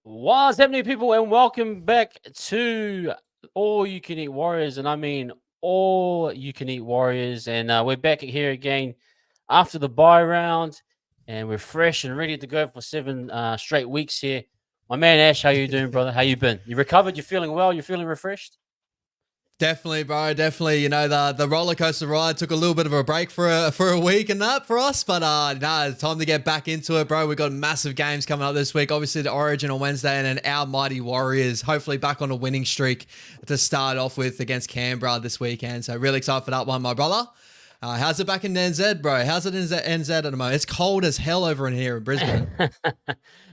What's happening, people, and welcome back to All You Can Eat Warriors, and I mean All You Can Eat Warriors, and we're back here again after the bye round, and we're fresh and ready to go for 7 straight weeks here. My man Ash, how you doing, brother? How you been? You recovered? You feeling well? You feeling refreshed? Definitely, bro. Definitely. You know, the roller coaster ride took a little bit of a break for a week and that for us, but it's time to get back into it, bro. We've got massive games coming up this week. Obviously, the Origin on Wednesday, and then our mighty Warriors, hopefully back on a winning streak to start off with against Canberra this weekend. So really excited for that one, my brother. How's it back in NZ, bro? How's it in NZ at the moment? It's cold as hell over in here in Brisbane. Yeah,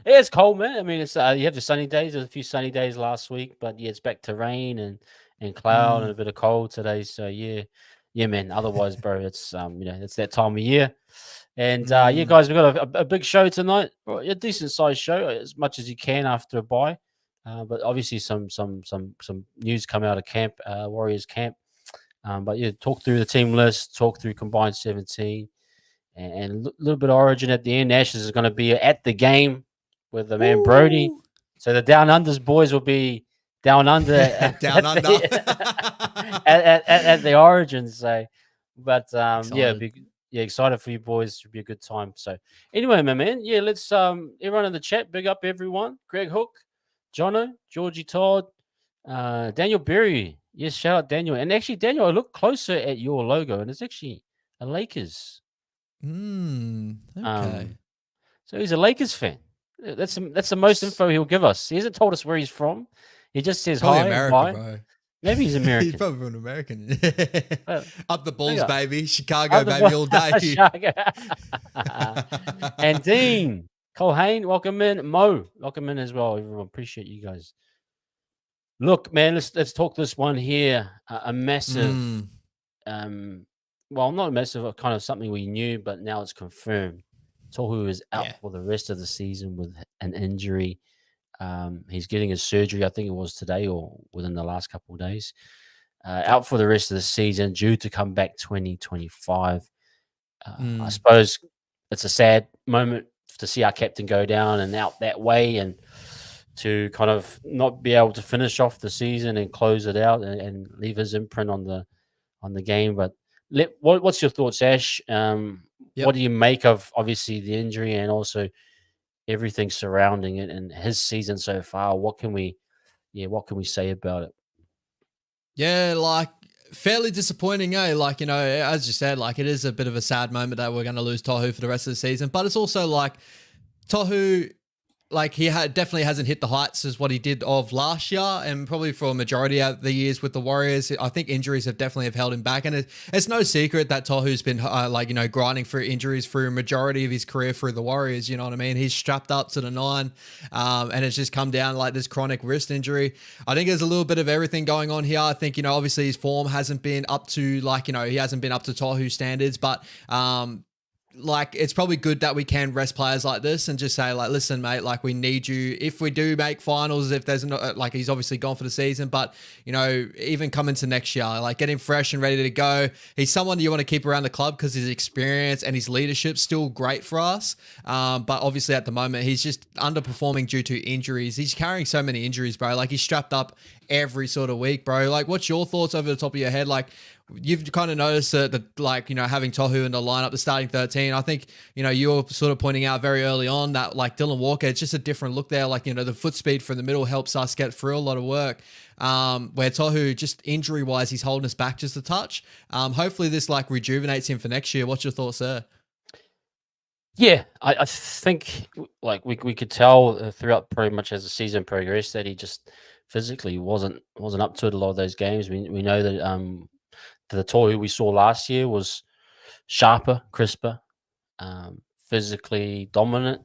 it's cold, man. I mean, it's you have the sunny days. There's a few sunny days last week, but yeah, it's back to rain and cloud and a bit of cold today. So yeah, man. Otherwise, bro, it's it's that time of year. And yeah, guys, we've got a big show tonight. A decent sized show, as much as you can after a bye. But obviously some news come out of camp, Warriors camp. But yeah, talk through the team list, talk through combined 17, and a little bit of Origin at the end. Ashes is going to be at the game with the man Brody. So the Down Unders boys will be down under, at the Origins. So, but excited for you boys. Should be a good time. So anyway, my man, yeah, let's everyone in the chat, big up everyone. Greg Hook, Jono, Georgie Todd, Daniel Berry. Yes, shout out Daniel. And actually, Daniel, I look closer at your logo, and it's actually a Lakers. Okay. So he's a Lakers fan. That's the most info he'll give us. He hasn't told us where he's from. He just says probably hi. American, bro. Maybe he's American. He's probably an American. Up the Bulls, baby. Chicago, Up baby, all day. And Dean Colhane, welcome in. Mo, welcome in as well. Everyone, appreciate you guys. Look, man, let's talk this one here. A massive, well, not a massive, kind of something we knew, but now it's confirmed. Tohu is out for the rest of the season with an injury. He's getting his surgery, I think it was today or within the last couple of days. Out for the rest of the season, due to come back 2025. I suppose it's a sad moment to see our captain go down and out that way, and to kind of not be able to finish off the season and close it out and leave his imprint on the game. But what's your thoughts, Ash? What do you make of obviously the injury and also everything surrounding it and his season so far? What can we say about it? Yeah, like fairly disappointing, eh? Like, as you said, like it is a bit of a sad moment that we're going to lose Tohu for the rest of the season, but it's also like Tohu, like he definitely hasn't hit the heights as what he did of last year, and probably for a majority of the years with the Warriors. I think injuries have definitely held him back, and it's no secret that Tohu's been grinding for injuries for a majority of his career through the Warriors. You know what I mean? He's strapped up to the 9, and it's just come down like this chronic wrist injury. I think there's a little bit of everything going on here. I think obviously his form hasn't been up to he hasn't been up to Tohu standards, but like it's probably good that we can rest players like this and just say like, listen, mate, like we need you if we do make finals. If there's no, like he's obviously gone for the season, but even coming to next year, like get him fresh and ready to go. He's someone you want to keep around the club because his experience and his leadership still great for us. But obviously at the moment he's just underperforming due to injuries. He's carrying so many injuries, bro. Like he's strapped up every sort of week, bro. Like, what's your thoughts over the top of your head? Like, you've kind of noticed that like, having Tohu in the lineup, the starting 13, I think, you were sort of pointing out very early on that like Dylan Walker, it's just a different look there. Like, the foot speed from the middle helps us get through a lot of work. Where Tohu, just injury wise, he's holding us back just a touch. Hopefully this like rejuvenates him for next year. What's your thoughts there? Yeah, I think like we could tell throughout pretty much as the season progressed that he just physically wasn't up to it a lot of those games. We know that the Tohu we saw last year was sharper, crisper, physically dominant.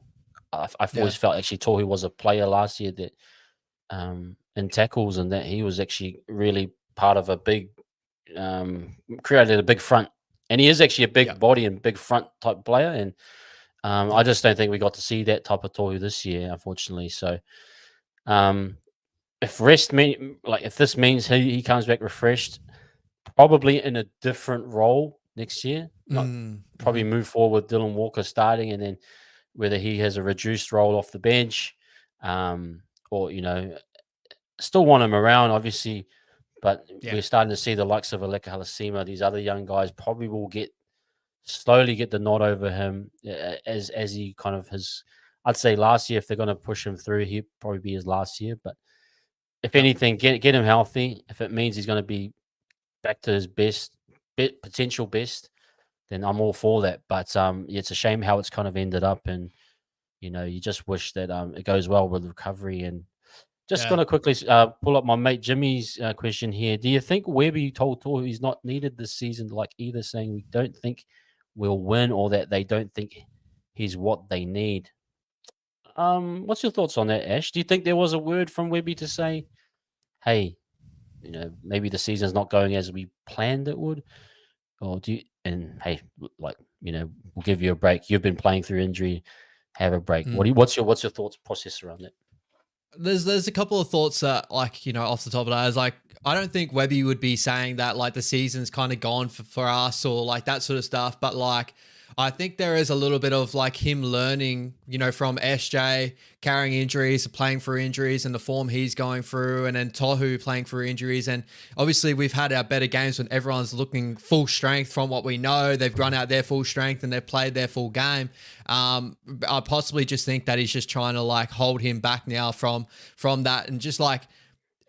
I've always felt actually Tohu was a player last year that in tackles and that he was actually really part of a big created a big front, and he is actually a big body and big front type player. And I just don't think we got to see that type of Tohu this year, unfortunately. So if if this means he comes back refreshed, probably in a different role next year, probably move forward with Dylan Walker starting, and then whether he has a reduced role off the bench, or still want him around, obviously. But we're starting to see the likes of Aleka Halasima, these other young guys probably will slowly get the nod over him as he kind of has. I'd say last year, if they're going to push him through, he'd probably be his last year. But if anything, get him healthy. If it means he's going to be back to his potential best, then I'm all for that. But it's a shame how it's kind of ended up, and you just wish that it goes well with recovery. And just going to quickly pull up my mate Jimmy's question here. Do you think Webby told Tohu he's not needed this season, like either saying we don't think we'll win or that they don't think he's what they need? What's your thoughts on that, Ash? Do you think there was a word from Webby to say, hey, maybe the season's not going as we planned it would? Or hey, like, we'll give you a break. You've been playing through injury. Have a break. What's your thoughts process around that? There's a couple of thoughts that, like, off the top of that, is like, I don't think Webby would be saying that like the season's kind of gone for us or like that sort of stuff. But like, I think there is a little bit of like him learning, from SJ carrying injuries, playing through injuries, and the form he's going through, and then Tohu playing through injuries. And obviously we've had our better games when everyone's looking full strength from what we know. They've run out their full strength and they've played their full game. I possibly just think that he's just trying to like hold him back now from that, and just like,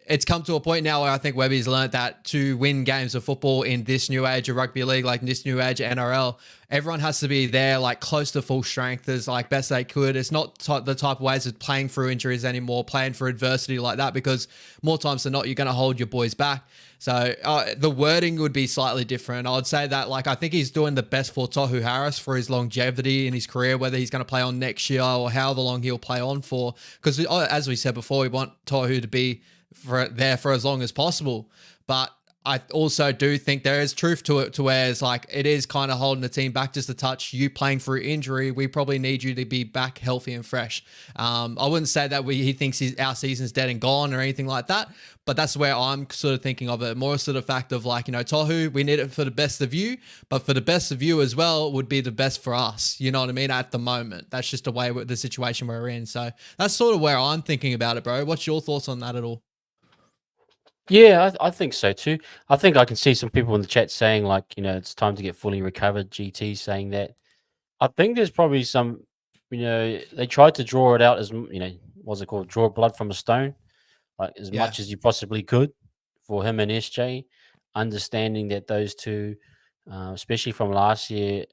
it's come to a point now where I think Webby's learned that to win games of football in this new age of rugby league, like this new age of NRL, everyone has to be there, like close to full strength as like best they could. It's not the type of ways of playing through injuries anymore, playing for adversity like that, because more times than not, you're going to hold your boys back. So the wording would be slightly different. I would say that, like, I think he's doing the best for Tohu Harris for his longevity in his career, whether he's going to play on next year or however long he'll play on for. Because as we said before, we want Tohu to be there for as long as possible. But I also do think there is truth to it, to where it's like it is kind of holding the team back just a touch. You playing through injury, we probably need you to be back healthy and fresh. I wouldn't say that he thinks our season's dead and gone or anything like that, but that's where I'm sort of thinking of it. More sort of fact of like, Tohu, we need it for the best of you, but for the best of you as well would be the best for us. You know what I mean? At the moment, that's just the way the situation we're in. So that's sort of where I'm thinking about it, bro. What's your thoughts on that at all? Yeah, I think so too. I think I can see some people in the chat saying like, it's time to get fully recovered. GT saying that. I think there's probably some, they tried to draw it out as, what's it called? Draw blood from a stone, like as much as you possibly could for him and SJ, understanding that those two, especially from last year,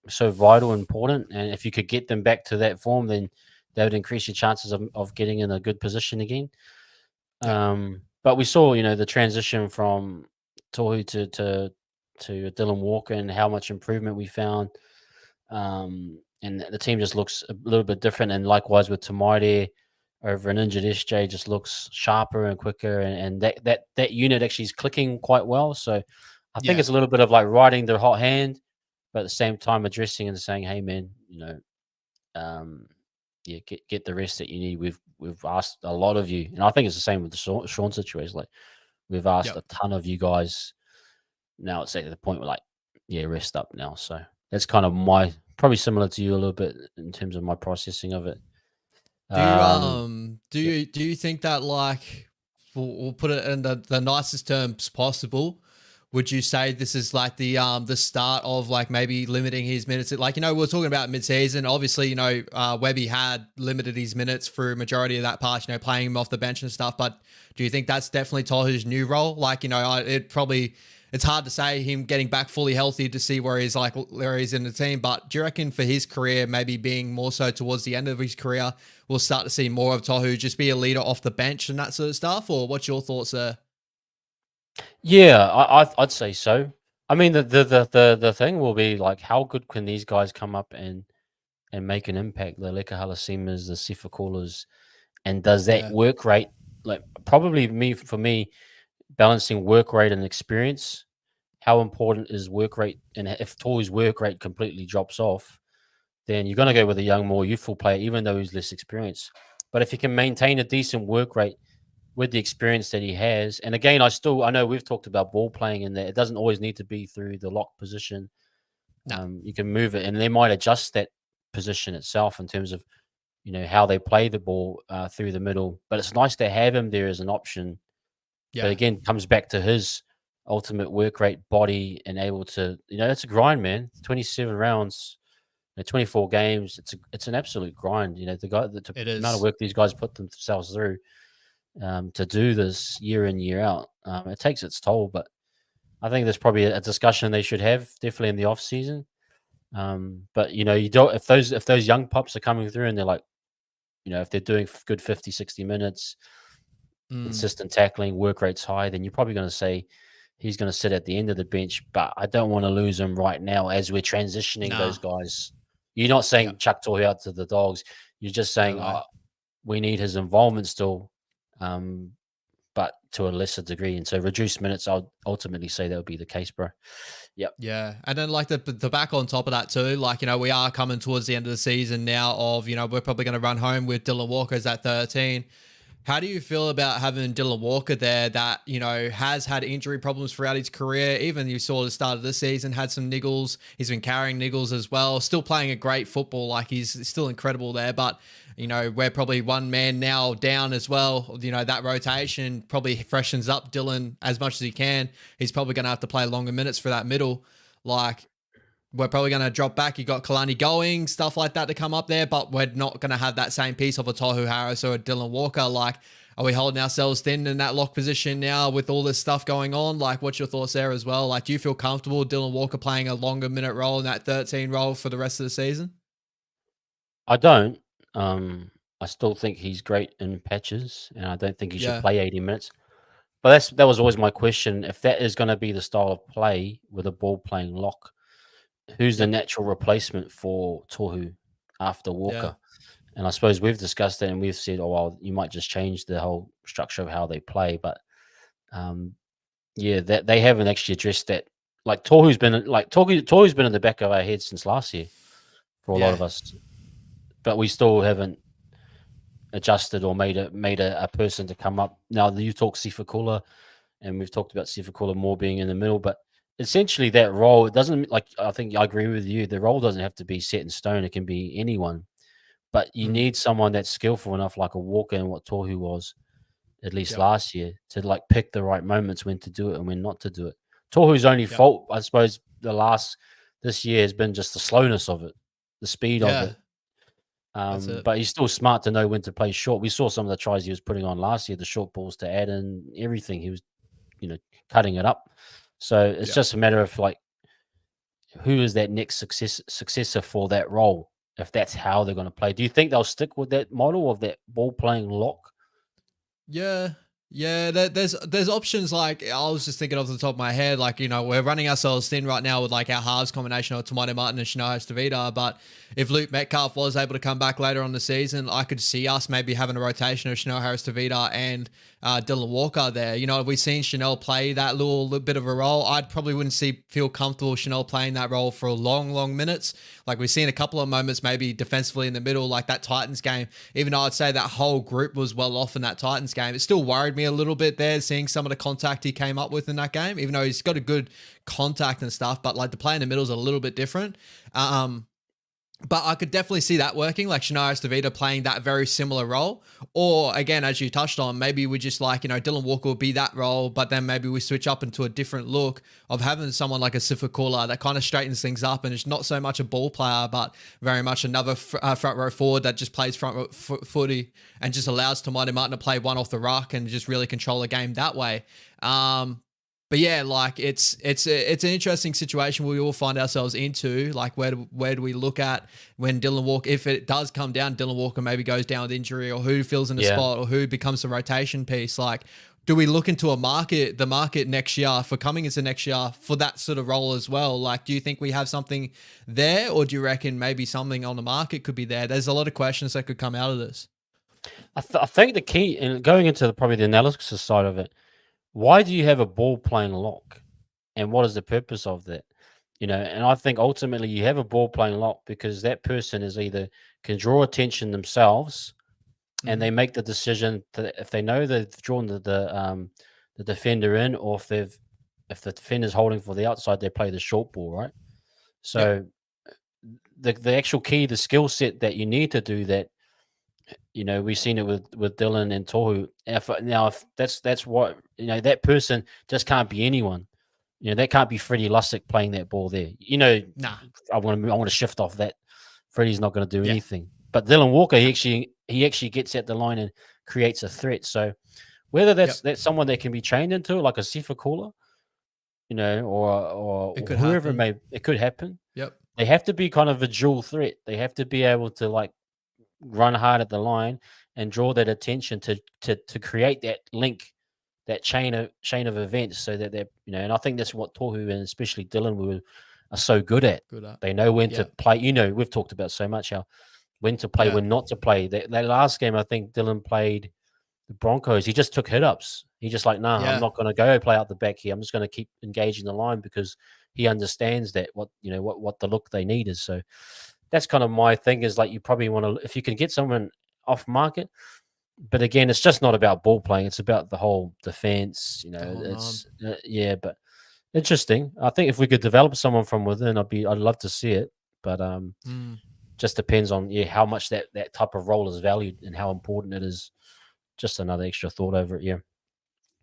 so vital and important. And if you could get them back to that form, then that would increase your chances of getting in a good position again. But we saw, the transition from Tohu to Dylan Walker and how much improvement we found. And the team just looks a little bit different. And likewise with Tamaide over an injured SJ, just looks sharper and quicker. And that unit actually is clicking quite well. So I think it's a little bit of like riding the hot hand, but at the same time addressing and saying, hey, man, get the rest that you need. We've asked a lot of you, and I think it's the same with the Sean situation. Like we've asked a ton of you guys. Now it's at the point where like, rest up now. So that's kind of probably similar to you a little bit in terms of my processing of it. Do you think that like we'll put it in the nicest terms possible. Would you say this is like the start of like maybe limiting his minutes? Like, we were talking about mid-season. Obviously, Webby had limited his minutes for a majority of that part, playing him off the bench and stuff. But do you think that's definitely Tohu's new role? Like, it's hard to say him getting back fully healthy to see where he's in the team. But do you reckon for his career, maybe being more so towards the end of his career, we'll start to see more of Tohu just be a leader off the bench and that sort of stuff? Or what's your thoughts there? Yeah, I'd say so. I mean, the thing will be like, how good can these guys come up and make an impact? The Leka Halasimas, the Sifakulas, and does that work rate, like probably for me, balancing work rate and experience? How important is work rate? And if Tohu's work rate completely drops off, then you're going to go with a young, more youthful player, even though he's less experienced. But if he can maintain a decent work rate with the experience that he has, and again, I know we've talked about ball playing and that it doesn't always need to be through the lock position. No. You can move it, and they might adjust that position itself in terms of how they play the ball through the middle. But it's nice to have him there as an option. Yeah. But again, comes back to his ultimate work rate, body, and able to it's a grind, man. 27 rounds. 24 games. It's an absolute grind. The amount of work these guys put themselves through to do this year in, year out. It takes its toll, but I think there's probably a discussion they should have definitely in the off season. But you don't, if those young pups are coming through and they're like, if they're doing good 50, 60 minutes, consistent tackling, work rate's high, then you're probably going to say he's going to sit at the end of the bench. But I don't want to lose him right now as we're transitioning those guys. You're not saying chuck Tohu out to the dogs. You're just saying we need his involvement still, but to a lesser degree. And so reduced minutes, I'll ultimately say that would be the case, bro. Yep. Yeah. And then like the back on top of that too, like, we are coming towards the end of the season now of, we're probably going to run home with Dylan Walker's at 13. How do you feel about having Dylan Walker there that, has had injury problems throughout his career? Even you saw the start of this season, had some niggles. He's been carrying niggles as well. Still playing a great football. Like he's still incredible there. But, we're probably one man now down as well. That rotation probably freshens up Dylan as much as he can. He's probably going to have to play longer minutes for that middle. Like, we're probably going to drop back. You got Kalani going, stuff like that to come up there, but we're not going to have that same piece of a Tohu Harris or a Dylan Walker. Like, are we holding ourselves thin in that lock position now with all this stuff going on? Like, what's your thoughts there as well? Like, do you feel comfortable with Dylan Walker playing a longer minute role in that 13 role for the rest of the season? I don't. I still think he's great in patches, and I don't think he should play 80 minutes. But that was always my question. If that is going to be the style of play with a ball playing lock, who's the natural replacement for Tohu after Walker? And I suppose we've discussed that and we've said, oh, well, you might just change the whole structure of how they play. But that they haven't actually addressed that. Like Tohu's been in the back of our heads since last year for a lot of us, but we still haven't adjusted or made a person to come up. Now you talk Sifakula, and we've talked about Sifakula more being in the middle, but essentially that role, it doesn't, like, I think I agree with you, the role doesn't have to be set in stone. It can be anyone, but you need someone that's skillful enough, like a Walker and what Tohu was at least last year, to like pick the right moments when to do it and when not to do it. Tohu's only fault, I suppose, this year has been just the slowness of it, the speed of it. But he's still smart to know when to play short. We saw some of the tries he was putting on last year, the short balls to add in, everything. He was, cutting it up. So it's just a matter of like, who is that next successor for that role? If that's how they're going to play, do you think they'll stick with that model of that ball playing lock? Yeah. There's options. Like, I was just thinking off the top of my head, like, we're running ourselves thin right now with like our halves combination of Tomato Martin and Chanel Estavita. But if Luke Metcalf was able to come back later on the season, I could see us maybe having a rotation of Chanel Harris-Tavita and Dylan Walker there. We've seen Chanel play that little bit of a role. I probably wouldn't feel comfortable Chanel playing that role for long minutes. Like, we've seen a couple of moments maybe defensively in the middle, like that Titans game. Even though I'd say that whole group was well off in that Titans game, it still worried me a little bit there, seeing some of the contact he came up with in that game, even though he's got a good contact and stuff. But like, the play in the middle is a little bit different. But I could definitely see that working, like Shania Stavita playing that very similar role. Or again, as you touched on, maybe we just like, Dylan Walker will be that role, but then maybe we switch up into a different look of having someone like a Sifa that kind of straightens things up and it's not so much a ball player, but very much another front row forward that just plays front row footy and just allows Tamati Martin to play one off the ruck and just really control the game that way. But yeah, like it's an interesting situation we all find ourselves into. Like where do we look at when Dylan Walker, if it does come down, Dylan Walker maybe goes down with injury, or who fills in the spot, or who becomes the rotation piece? Like, do we look into the market next year for coming into next year for that sort of role as well? Like, do you think we have something there, or do you reckon maybe something on the market could be there? There's a lot of questions that could come out of this. I think the key, and going into probably the analysis side of it, why do you have a ball playing lock, and what is the purpose of that? And I think ultimately you have a ball playing lock because that person is either can draw attention themselves, and they make the decision that if they know they've drawn the defender in, or if the defender's holding for the outside, they play the short ball, right? So the actual key, the skill set that you need to do that. We've seen it with Dylan and Tohu. If that's what that person just can't be anyone. That can't be Freddie Lussick playing that ball there. Nah. I want to shift off that. Freddie's not going to do anything. But Dylan Walker, he actually gets at the line and creates a threat. So whether that's someone that can be trained into, like a Sifa caller, or whoever it could happen. Yep. They have to be kind of a dual threat. They have to be able to like run hard at the line and draw that attention to create that link, that chain of events, so that they're and I think that's what Tohu and especially Dylan are so good at. They know when to play. We've talked about so much how when to play, when not to play. That last game, I think Dylan played the Broncos. He just took hit ups. He just like, I'm not going to go play out the back here. I'm just going to keep engaging the line because he understands that what the look they need is. So that's kind of my thing, is like you probably want to, if you can get someone off market, but again, it's just not about ball playing. It's about the whole defense, but interesting. I think if we could develop someone from within, I'd love to see it, but just depends on how much that type of role is valued and how important it is. Just another extra thought over it.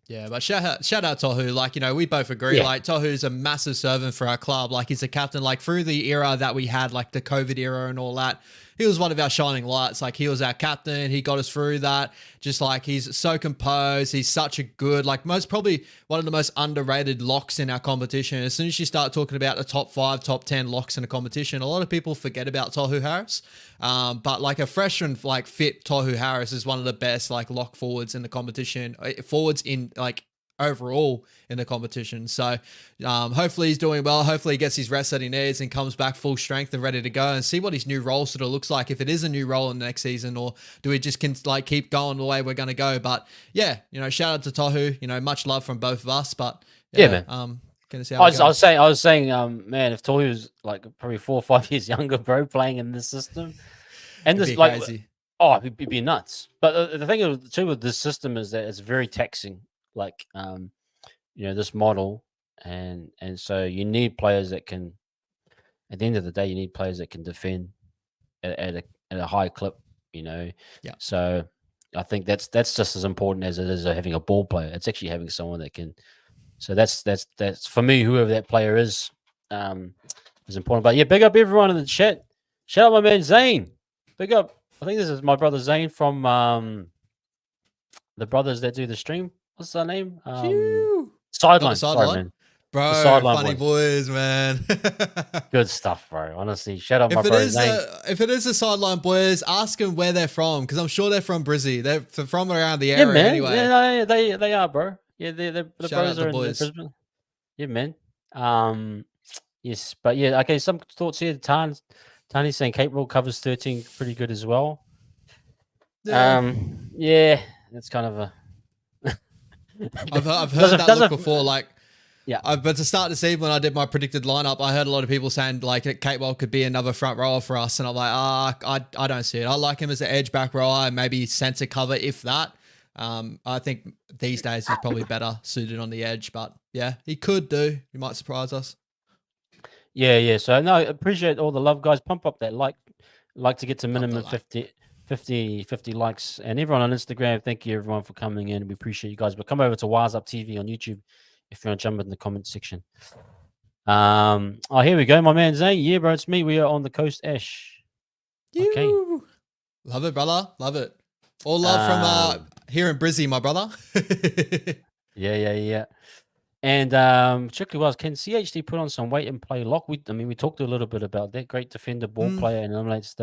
Yeah, but shout out Tohu. Like, we both agree. Like, Tohu's a massive servant for our club. Like, he's a captain. Like, through the era that we had, like the COVID era and all that, he was one of our shining lights. Like, he was our captain. He got us through that. Just like, he's so composed. He's such a good, like, probably one of the most underrated locks in our competition. As soon as you start talking about the top 5, top 10 locks in a competition, a lot of people forget about Tohu Harris. But like a fresh and like fit Tohu Harris is one of the best like lock forwards in the competition, forwards in like overall in the competition. So hopefully he's doing well. Hopefully he gets his rest that he needs and comes back full strength and ready to go, and see what his new role sort of looks like, if it is a new role in the next season, or do we just keep going the way we're going to go. But yeah, shout out to Tohu, much love from both of us, but man. Gonna see I was saying, man, if Tohu was like probably 4 or 5 years younger, bro, playing in this system, and this like, crazy. It'd be nuts. But the thing too with this system is that it's very taxing. Like, this model, and so you need players that can. At the end of the day, you need players that can defend at a high clip. Yeah. So I think that's just as important as it is having a ball player. It's actually having someone that can. So that's for me, whoever that player is important. But yeah, big up everyone in the chat. Shout out my man Zane. Big up. I think this is my brother Zane from the brothers that do the stream. What's their name? Sideline. Sorry, man. Bro, funny boys, man. Good stuff, bro. Honestly, shout out my brother Zane. If it is the Sideline boys, ask them where they're from, because I'm sure they're from Brizzy. They're from around the area anyway. Yeah, they are, bro. Yeah, the Shout brothers out are the boys. in Brisbane. Yeah, man. Yes, but yeah, okay. Some thoughts here. Tani's saying Cape Roll covers 13 pretty good as well. Yeah, that's kind of a. I've heard that look before. Like, but to start the season, when I did my predicted lineup, I heard a lot of people saying like Cape Roll could be another front rower for us, and I'm like, I don't see it. I like him as an edge back rower, and maybe centre cover if that. I think these days he's probably better suited on the edge, but yeah, he could do. He might surprise us. Yeah. So no, appreciate all the love, guys. Pump up that like Like to get to minimum 50 likes. And everyone on Instagram, thank you everyone for coming in. We appreciate you guys. But come over to Wise Up TV on YouTube if you want to jump in the comment section. Here we go. My man Zay. Yeah, bro, it's me. We are on the coast, Ash. Okay. Love it, brother. Love it. All love from here in Brizzy, my brother. Yeah. And particularly was, can CHD put on some weight and play lock? We talked a little bit about that. Great defender, ball player, and eliminates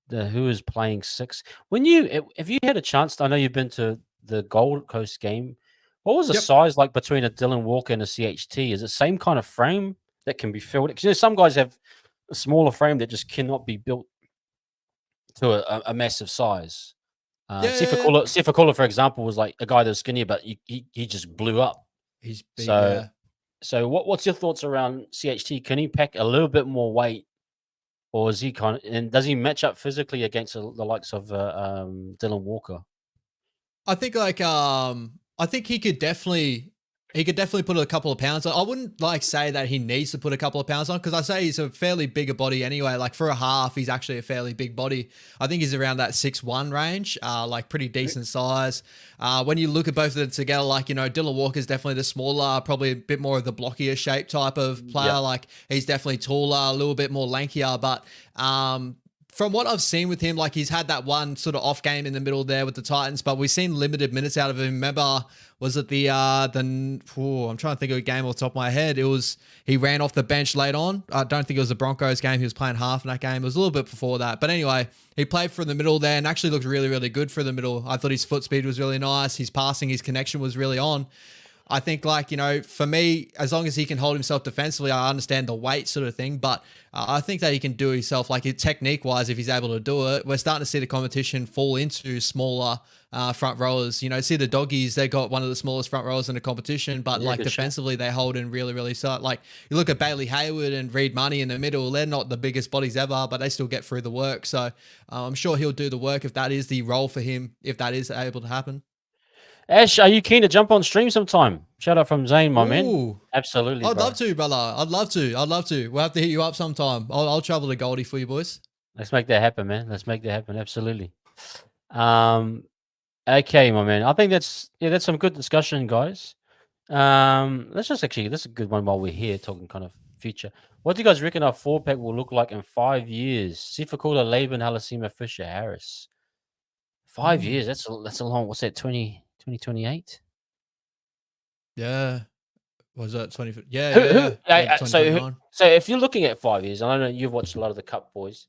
who is playing 6. If you had a chance, I know you've been to the Gold Coast game. What was the size like between a Dylan Walker and a CHT? Is it same kind of frame that can be filled? Because some guys have a smaller frame that just cannot be built to a massive size. Sifakula, for example, was like a guy that was skinnier, but he just blew up. He's big, So what's your thoughts around CHT? Can he pack a little bit more weight, or is he and does he match up physically against the likes of Dylan Walker? I think he could definitely put a couple of pounds on. I wouldn't say that he needs to put a couple of pounds on, because I say he's a fairly bigger body anyway. Like for a half, he's actually a fairly big body. I think he's around that 6'1" range, pretty decent size. When you look at both of them together, Dylan Walker's definitely the smaller, probably a bit more of the blockier shape type of player. Like he's definitely taller, a little bit more lankier, but from what I've seen with him, he's had that one sort of off game in the middle there with the Titans, but we've seen limited minutes out of him. Remember, was it I'm trying to think of a game off the top of my head. He ran off the bench late on. I don't think it was the Broncos game. He was playing half in that game. It was a little bit before that. But anyway, he played from the middle there and actually looked really, really good for the middle. I thought his foot speed was really nice. His passing, his connection was really on. I think, for me, as long as he can hold himself defensively, I understand the weight sort of thing, but I think that he can do himself, technique-wise, if he's able to do it. We're starting to see the competition fall into smaller front rowers. See the Doggies, they got one of the smallest front rowers in the competition, but defensively, they hold in really, really tight. You look at Bailey Hayward and Reed Money in the middle, they're not the biggest bodies ever, but they still get through the work. So I'm sure he'll do the work if that is the role for him, if that is able to happen. Ash, are you keen to jump on stream sometime? Shout out from Zane, my man. Absolutely, I'd love to, brother. I'd love to. We'll have to hit you up sometime. I'll travel to Goldie for you, boys. Let's make that happen, man. Let's make that happen. Absolutely. Okay, my man. I think that's some good discussion, guys. This is a good one while we're here talking kind of future. What do you guys reckon our 4-pack will look like in 5 years? Sifakula, Laban, Halasima, Fisher, Harris. 5 years. That's a long. What's that? 2028? Yeah. Was that 20? Yeah. So if you're looking at 5 years, and I know you've watched a lot of the Cup boys.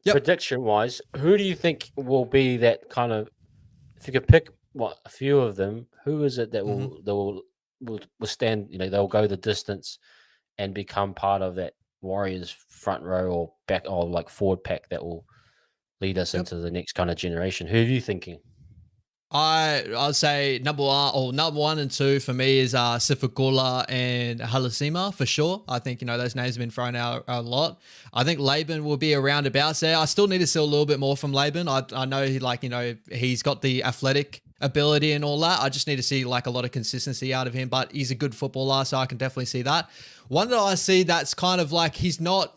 Prediction wise, who do you think will be that kind of? If you could pick a few of them, who is it that will stand? They'll go the distance and become part of that Warriors front row or back or forward pack that will lead us into the next kind of generation. Who are you thinking? I'd say number 1 and 2 for me is Sifakula and Halasima for sure. I think those names have been thrown out a lot. I think Laban will be around about there. I still need to see a little bit more from Laban. I know he's got the athletic ability and all that. I just need to see a lot of consistency out of him, but he's a good footballer, so I can definitely see that. One that I see that's kind of he's not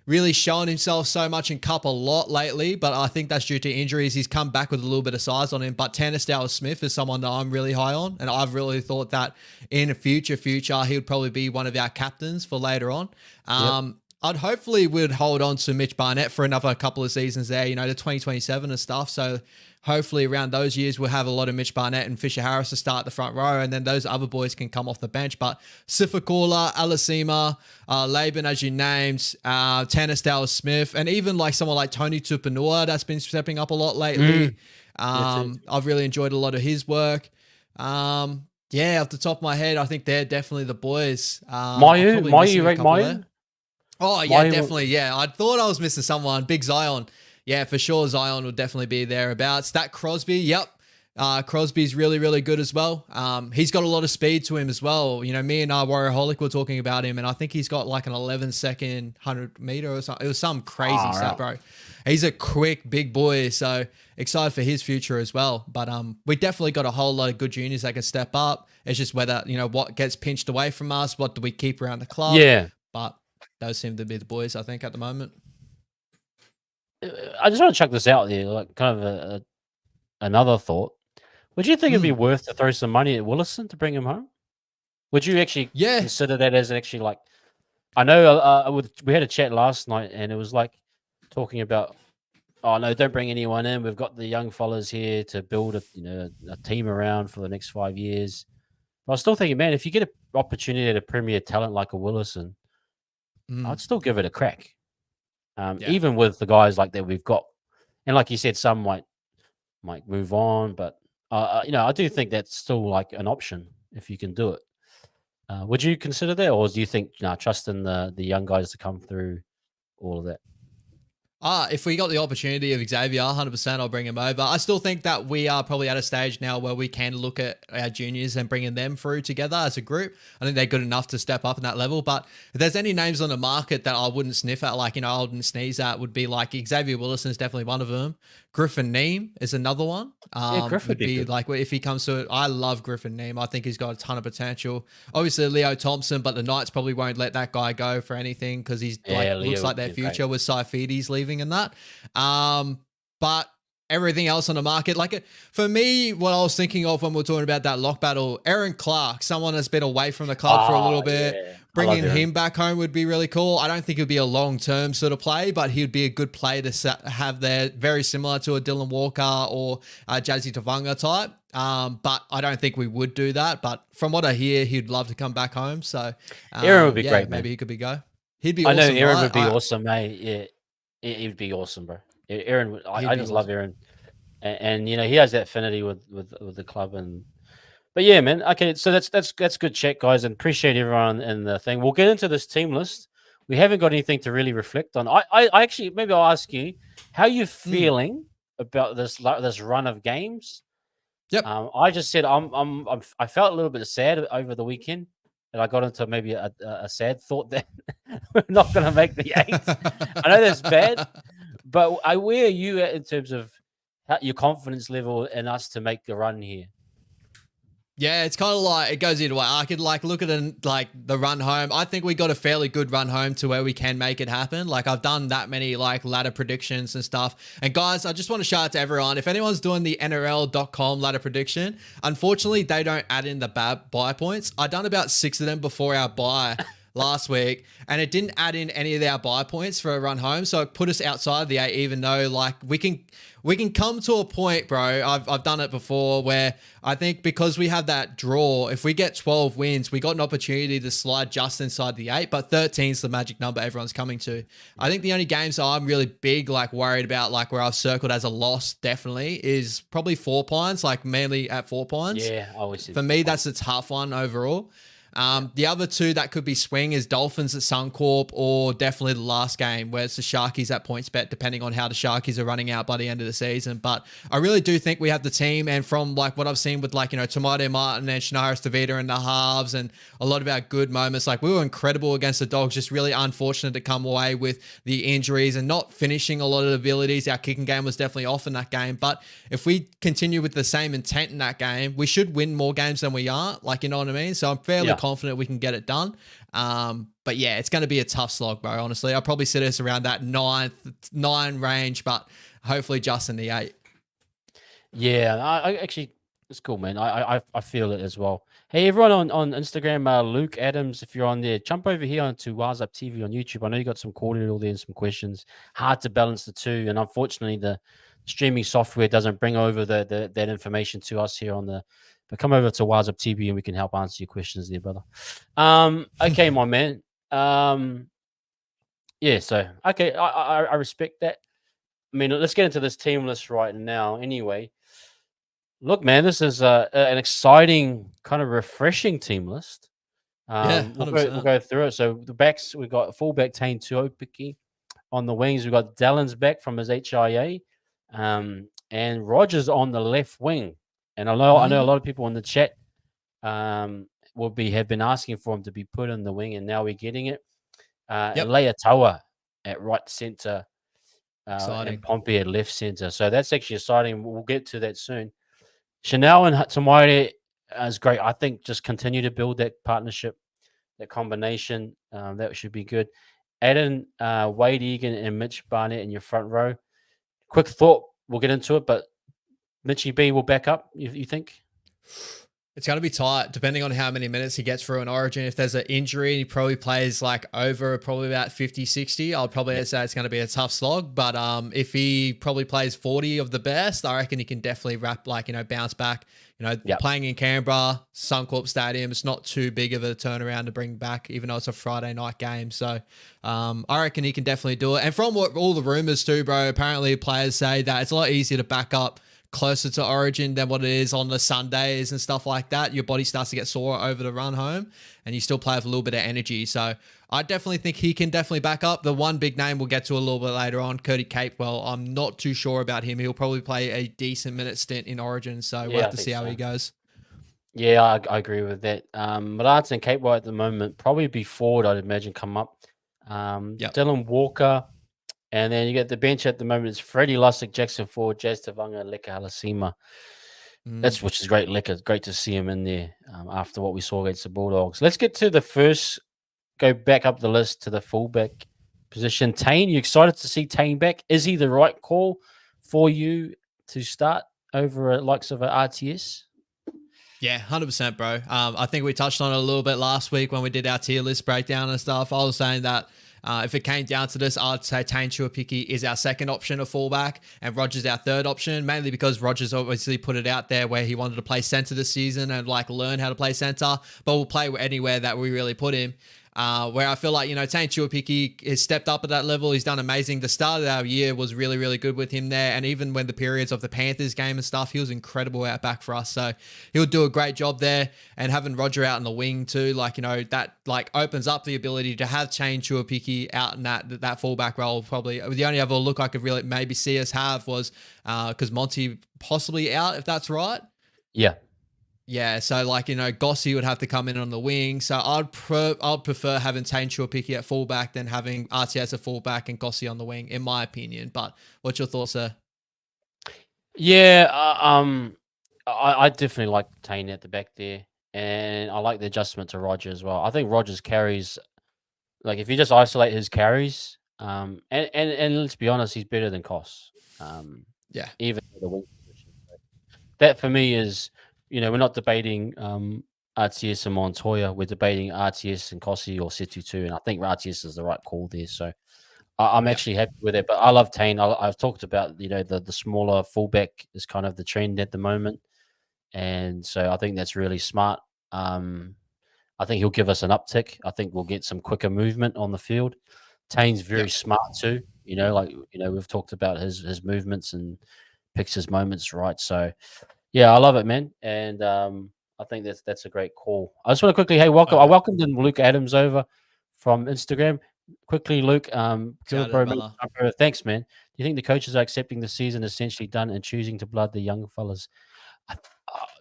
really showing himself so much in Cup a lot lately, but I think that's due to injuries. He's come back with a little bit of size on him, but Tanner Smith is someone that I'm really high on, and I've really thought that in a future, he would probably be one of our captains for later on. I'd hopefully would hold on to Mitch Barnett for another couple of seasons there, to 2027 and stuff. So hopefully around those years, we'll have a lot of Mitch Barnett and Fisher Harris to start the front row, and then those other boys can come off the bench. But Sifakula, Alasima, Laban, as you named, Tanner Smith, and even someone like Tony Tupanua that's been stepping up a lot lately. I've really enjoyed a lot of his work. Off the top of my head, I think they're definitely the boys. Mayu, right? Mayu? Oh, yeah, definitely. Yeah, I thought I was missing someone. Big Zion. Yeah, for sure, Zion will definitely be thereabouts. That Crosby, yep. Crosby's really, really good as well. He's got a lot of speed to him as well. Me and Warriorholic were talking about him, and I think he's got an 11-second 100-meter or something. It was some crazy stat, bro. He's a quick, big boy, so excited for his future as well. But we definitely got a whole lot of good juniors that can step up. It's just whether, what gets pinched away from us, what do we keep around the club. Yeah. But those seem to be the boys, I think, at the moment. I just want to chuck this out there, like kind of another thought. Would you think it'd be worth to throw some money at Willison to bring him home? Would you actually Yeah. consider that as actually like? I know we had a chat last night, and it was like talking about, oh no, don't bring anyone in. We've got the young fellas here to build a team around for the next 5 years. But I was still thinking, man, if you get an opportunity at a premier talent like a Willison, I'd still give it a crack. Even with the guys like that we've got, and like you said, some might move on, but I do think that's still like an option if you can do it. Would you consider that, or do you think trust in the young guys to come through all of that? If we got the opportunity of Xavier, 100% I'll bring him over. I still think that we are probably at a stage now where we can look at our juniors and bringing them through together as a group. I think they're good enough to step up in that level. But if there's any names on the market that I wouldn't sniff at, like, I wouldn't sneeze at, would be like Xavier Willison is definitely one of them. Griffin Neem is another one. Griffin would be like, if he comes to it, I love Griffin Neem. I think he's got a ton of potential. Obviously, Leo Thompson, but the Knights probably won't let that guy go for anything because he's looks like their future with Saifides leaving and that. But everything else on the market, like for me, what I was thinking of when we were talking about that lock battle, Aaron Clark, someone that's been away from the club for a little bit, bringing him back home would be really cool. I don't think it'd be a long-term sort of play, but he'd be a good play to have there, very similar to a Dylan Walker or a Jazzy Tavanga type. But I don't think we would do that. But from what I hear, he'd love to come back home. So Aaron would be great, man. Maybe he could be go. He'd be I awesome. know Aaron would be awesome, mate. Yeah. He'd be awesome, bro. Aaron, I just love Aaron, and he has that affinity with the club, but yeah, man. Okay, so that's good chat, guys, and appreciate everyone in the thing. We'll get into this team list. We haven't got anything to really reflect on. I actually maybe I'll ask you, how are you feeling about this run of games? Yep. I just said I felt a little bit sad over the weekend. And I got into maybe a sad thought that we're not going to make the 8. I know that's bad, but where are you at in terms of your confidence level in us to make the run here? Yeah, it's kind of like, it goes either way. I could look at the run home. I think we got a fairly good run home to where we can make it happen. Like I've done that many ladder predictions and stuff. And guys, I just want to shout out to everyone. If anyone's doing the NRL.com ladder prediction, unfortunately they don't add in the buy points. I done about 6 of them before our buy last week, and it didn't add in any of our buy points for a run home. So it put us outside the 8, even though we can come to a point, bro. I've done it before where I think because we have that draw, if we get 12 wins, we got an opportunity to slide just inside the 8, but 13 is the magic number everyone's coming to. I think the only games I'm really big, worried about, where I've circled as a loss definitely is probably 4 Pines, mainly at 4 Pines. Yeah, I always see. For me, that's a tough one overall. The other 2 that could be swing is Dolphins at Suncorp, or definitely the last game where it's the Sharkies at PointsBet, depending on how the Sharkies are running out by the end of the season. But I really do think we have the team, and from what I've seen with Tamade Martin and Shanaris Tavita and the halves and a lot of our good moments, we were incredible against the Dogs, just really unfortunate to come away with the injuries and not finishing a lot of the abilities. Our kicking game was definitely off in that game, but if we continue with the same intent in that game, we should win more games than we are, you know what I mean? So I'm fairly confident we can get it done. But yeah, it's going to be a tough slog, bro. Honestly, I'll probably sit us around that 9 range, but hopefully just in the 8. Yeah, I actually, it's cool, man. I feel it as well. Hey, everyone on Instagram, Luke Adams, if you're on there, jump over here onto Wise Up TV on YouTube. I know you got some cordial there and some questions. Hard to balance the two, and unfortunately, the streaming software doesn't bring over that information to us here on the. But come over to Wise Up TV and we can help answer your questions there, brother. Okay, my man. Yeah, so okay, I respect that. I mean, let's get into this team list right now. Anyway, look, man, this is an exciting, kind of refreshing team list. We'll go through it. So the backs, we've got fullback Tane Tuopiki. On the wings, we've got Dallins back from his HIA, and Rogers on the left wing. And I know a lot of people in the chat have been asking for him to be put in the wing, and now we're getting it. And Leia Toa at right centre, and Pompey at left centre. So that's actually exciting. We'll get to that soon. Chanel and Tamari is great. I think just continue to build that partnership, that combination. That should be good. Aiden, Wade Egan, and Mitch Barnett in your front row. quick thought. We'll get into it, but Mitchie B will back up. You think? It's going to be tight depending on how many minutes he gets through an Origin. If there's an injury and he probably plays like over probably about 50, 60, I'll probably say it's going to be a tough slog. But if he probably plays 40 of the best, I reckon he can definitely bounce back. Playing in Canberra, Suncorp Stadium, it's not too big of a turnaround to bring back, even though it's a Friday night game. So I reckon he can definitely do it. And from what all the rumors too, bro, apparently players say that it's a lot easier to back up closer to Origin than what it is on the Sundays and stuff like that. Your body starts to get sore over the run home and you still play with a little bit of energy. So I definitely think he can definitely back up. The one big name we'll get to a little bit later on, Curdy Capewell, I'm not too sure about him. He'll probably play a decent minute stint in Origin. So we'll have to see how he goes. Yeah, I agree with that. Millard and Capewell at the moment probably be forward, I'd imagine, come up. Dylan Walker. And then you get the bench at the moment. It's Freddie Lussick, Jackson Ford, Jazz Tavanga, Leka Halasima. Which is great. Leka, great to see him in there after what we saw against the Bulldogs. Let's get to the first. Go back up the list to the fullback position. Tane, you excited to see Tane back? Is he the right call for you to start over likes of an RTS? Yeah, 100%, bro. I think we touched on it a little bit last week when we did our tier list breakdown and stuff. I was saying that if it came down to this, I'd say Tane Tuapiki is our second option of fullback and Rogers our third option, mainly because Rogers obviously put it out there where he wanted to play center this season and learn how to play center, but we'll play anywhere that we really put him. Where I feel like, Tane Tuapiki has stepped up at that level. He's done amazing. The start of our year was really, really good with him there. And even when the periods of the Panthers game and stuff, he was incredible out back for us. So he'll do a great job there. And having Roger out in the wing too, that opens up the ability to have Tane Tuapiki out in that fullback role. Probably the only other look I could really maybe see us have was because Monty possibly out, if that's right. Yeah. Yeah, so Gossi would have to come in on the wing. So I'd prefer having Tane Tuapiki at fullback than having RTS at fullback and Gossi on the wing, in my opinion. But what's your thoughts there? Yeah, I definitely like Tane at the back there, and I like the adjustment to Roger as well. I think Rogers carries, if you just isolate his carries, and let's be honest, he's better than Koss. Even the wing position. That for me is. We're not debating RTS and Montoya. We're debating RTS and Kossi or Setu too. And I think RTS is the right call there. So I'm actually happy with it. But I love Tane. I've talked about, the smaller fullback is kind of the trend at the moment. And so I think that's really smart. I think he'll give us an uptick. I think we'll get some quicker movement on the field. Tane's very smart too. We've talked about his movements and picks his moments right. So, yeah, I love it, man, and I think that's a great call. I just want to quickly, welcome. Okay. I welcomed in Luke Adams over from Instagram. Quickly, Luke, thanks, man. Do you think the coaches are accepting the season essentially done and choosing to blood the young fellas?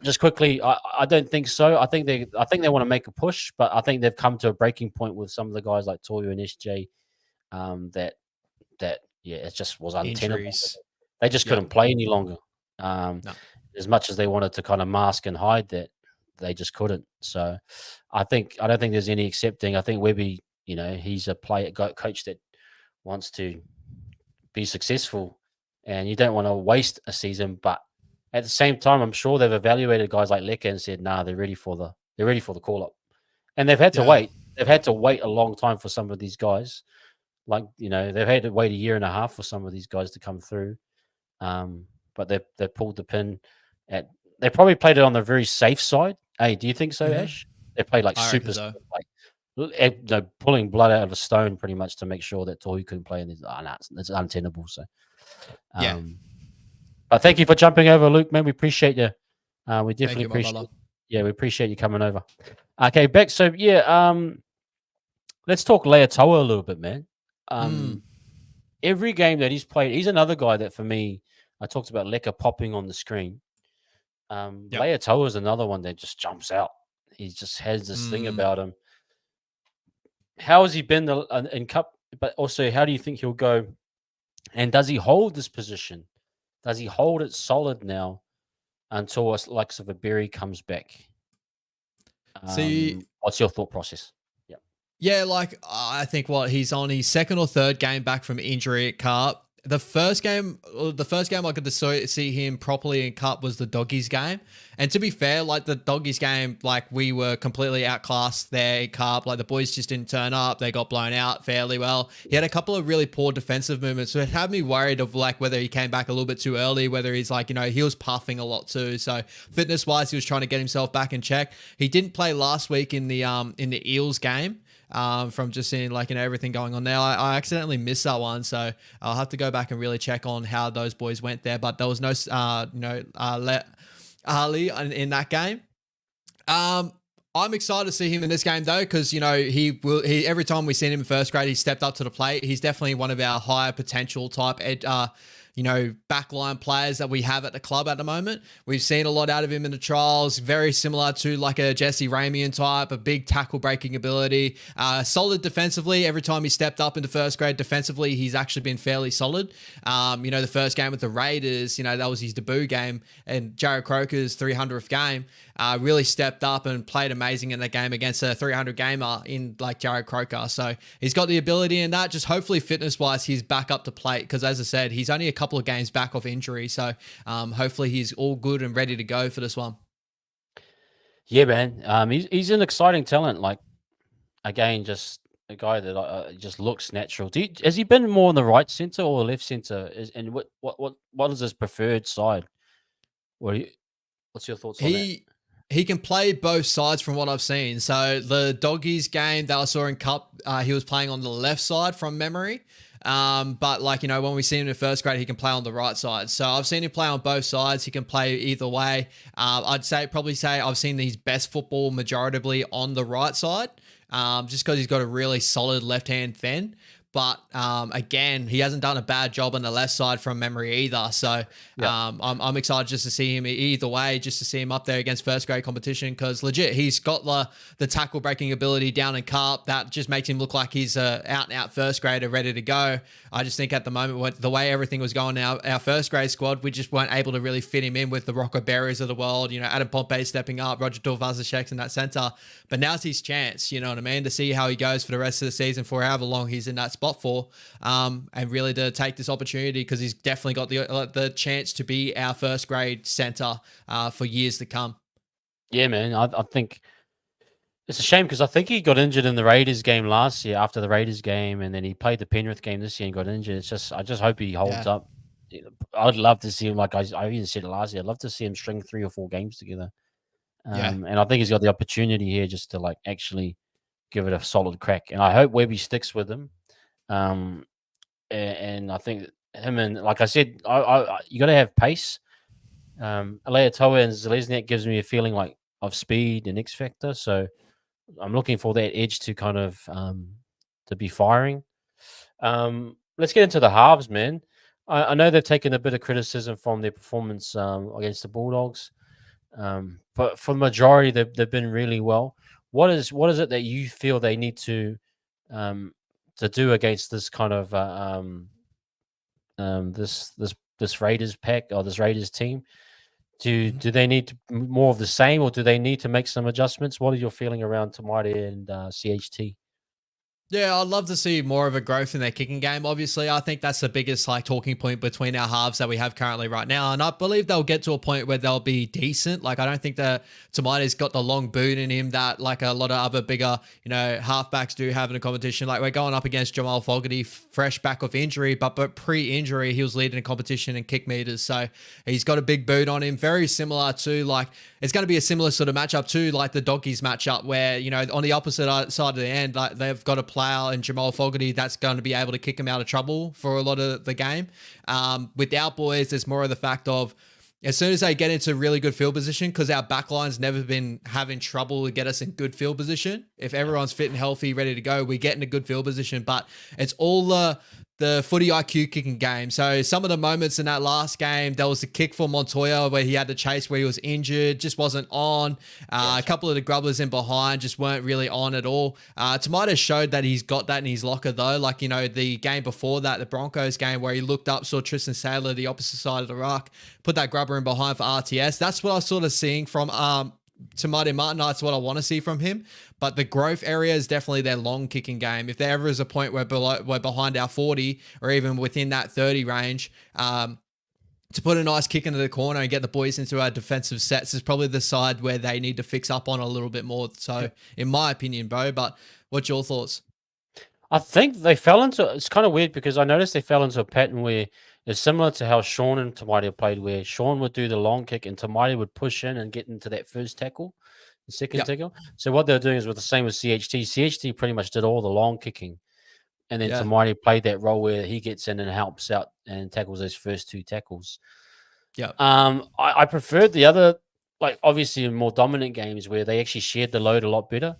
Just quickly, I don't think so. I think they want to make a push, but I think they've come to a breaking point with some of the guys like Tohu and SJ. It just was untenable. Injuries. They just couldn't play any longer. No. As much as they wanted to kind of mask and hide that, they just couldn't. So I don't think there's any accepting. I think Webby, he's a coach that wants to be successful, and you don't want to waste a season. But at the same time, I'm sure they've evaluated guys like Leka and said, "Nah, they're ready for the call up," and they've had to wait. They've had to wait a long time for some of these guys. They've had to wait a year and a half for some of these guys to come through. But they pulled the pin. They probably played it on the very safe side. Hey, do you think so, Ash? They played super, so. Pulling blood out of a stone pretty much to make sure that Tohu couldn't play. And it's untenable. So, But thank you for jumping over, Luke. Man, we appreciate you. We definitely appreciate. Yeah, we appreciate you coming over. Okay, back. So let's talk Leia Toa a little bit, man. Every game that he's played, he's another guy that for me, I talked about Leka popping on the screen. Leia Toa is another one that just jumps out. He just has this thing about him. How has he been in Cup? But also, how do you think he'll go? And does he hold this position? Does he hold it solid now until a Berry comes back? What's your thought process? Yeah, I think he's on his second or third game back from injury at Cup. the first game I got to see him properly in cup was the Doggies game. And to be fair, like the Doggies game, like we were completely outclassed there in cup. Like the boys just didn't turn up. They got blown out fairly well. He had a couple of really poor defensive movements, so it had me worried of like whether he came back a little bit too early, whether he's like, he was puffing a lot too. So fitness wise, he was trying to get himself back in check. He didn't play last week in the Eels game. From just seeing like, everything going on there. I accidentally missed that one. So I'll have to go back and really check on how those boys went there. But there was no, Ali in that game. I'm excited to see him in this game though, because he every time we've seen him in first grade, he stepped up to the plate. He's definitely one of our higher potential type backline players that we have at the club at the moment. We've seen a lot out of him in the trials, very similar to like a Jesse Ramian type, a big tackle breaking ability, solid defensively. Every time he stepped up into first grade defensively, he's actually been fairly solid. The first game with the Raiders, that was his debut game, and Jared Croker's 300th game, really stepped up and played amazing in that game against a 300 gamer in like Jared Croker. So he's got the ability in that. Just hopefully fitness wise, he's back up to plate, because as I said, he's only a couple of games back off injury. So hopefully he's all good and ready to go for this one. Yeah, man. He's an exciting talent. Like, again, just a guy that just looks natural. Has he been more on the right center or left center? And what is his preferred side? What's your thoughts on that? He can play both sides from what I've seen. So the Doggies game that I saw in Cup, he was playing on the left side from memory. But like, when we see him in first grade, he can play on the right side. So I've seen him play on both sides. He can play either way. I'd probably say I've seen his best football majoritively on the right side, just because he's got a really solid left-hand fend. But again, he hasn't done a bad job on the left side from memory either. So I'm excited just to see him either way, just to see him up there against first grade competition, because legit, he's got the tackle breaking ability down in cup. That just makes him look like he's out and out first grader ready to go. I just think at the moment, the way everything was going, our first grade squad, we just weren't able to really fit him in with the Rocco Berries of the world. Adam Pompey stepping up, Roger Tulvazashek in that center. But now's his chance, you know what I mean, to see how he goes for the rest of the season for however long he's in that spot for, and really to take this opportunity, because he's definitely got the chance to be our first grade center for years to come. Yeah, man. I think it's a shame, because I think he got injured in the Raiders game last year, after the Raiders game, and then he played the Penrith game this year and got injured. I just hope he holds up. I'd love to see him, like I even said it last year, I'd love to see him string 3 or 4 games together. And I think he's got the opportunity here just to like actually give it a solid crack. And I hope Webby sticks with him. And I think him, and like I said, you got to have pace. Leia Togitogitau and Zalesnik gives me a feeling like of speed and X factor. So I'm looking for that edge to kind of to be firing. Let's get into the halves, man. I know they've taken a bit of criticism from their performance against the Bulldogs, but for the majority, they've been really well. What is it that you feel they need to do against this kind of this Raiders pack, or this Raiders team? Do they need more of the same, or do they need to make some adjustments? What is your feeling around Tamari and CHT? Yeah, I'd love to see more of a growth in their kicking game. Obviously, I think that's the biggest talking point between our halves that we have currently right now. And I believe they'll get to a point where they'll be decent. Like, I don't think that Tamari's got the long boot in him that like a lot of other bigger, halfbacks do have in a competition. Like, we're going up against Jamal Fogarty, fresh back off injury, but pre-injury, he was leading a competition in kick meters. So he's got a big boot on him. Very similar to it's going to be a similar sort of matchup to like the Doggies matchup, where, on the opposite side of the end, like they've got a player in Jamal Fogarty that's going to be able to kick him out of trouble for a lot of the game. With our boys, there's more of the fact of, as soon as they get into really good field position, because our backline's never been having trouble to get us in good field position. If everyone's fit and healthy, ready to go, we get in a good field position. But it's all the footy IQ kicking game. So some of the moments in that last game, there was the kick for Montoya where he had to chase where he was injured, just wasn't on. A couple of the grubblers in behind just weren't really on at all. Tomato showed that he's got that in his locker though. Like, the game before that, the Broncos game, where he looked up, saw Tristan Saylor, the opposite side of the ruck, put that grubber in behind for RTS. That's what I was sort of seeing from Tamati Martin, that's what I want to see from him. But the growth area is definitely their long kicking game. If there ever is a point where we're behind our 40 or even within that 30 range, to put a nice kick into the corner and get the boys into our defensive sets is probably the side where they need to fix up on a little bit more. So, in my opinion, Bo, but what's your thoughts? I think they fell into, it's kind of weird because I noticed they fell into a pattern where it's similar to how Sean and Tamati played, where Sean would do the long kick and Tamati would push in and get into that first tackle, the second tackle. So what they're doing is with the same with CHT. CHT pretty much did all the long kicking, and then Tamati played that role where he gets in and helps out and tackles those first two tackles. Yeah. I preferred the other, like obviously in more dominant games where they actually shared the load a lot better.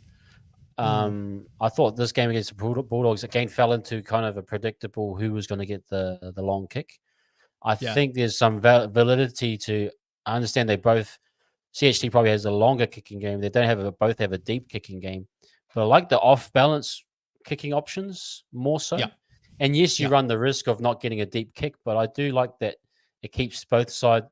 I thought this game against the Bulldogs again fell into kind of a predictable who was going to get the long kick. I think there's some validity to. I understand they both. CHT probably has a longer kicking game. They don't have both have a deep kicking game, but I like the off balance kicking options more so. Yeah. And yes, you run the risk of not getting a deep kick, but I do like that it keeps both sides'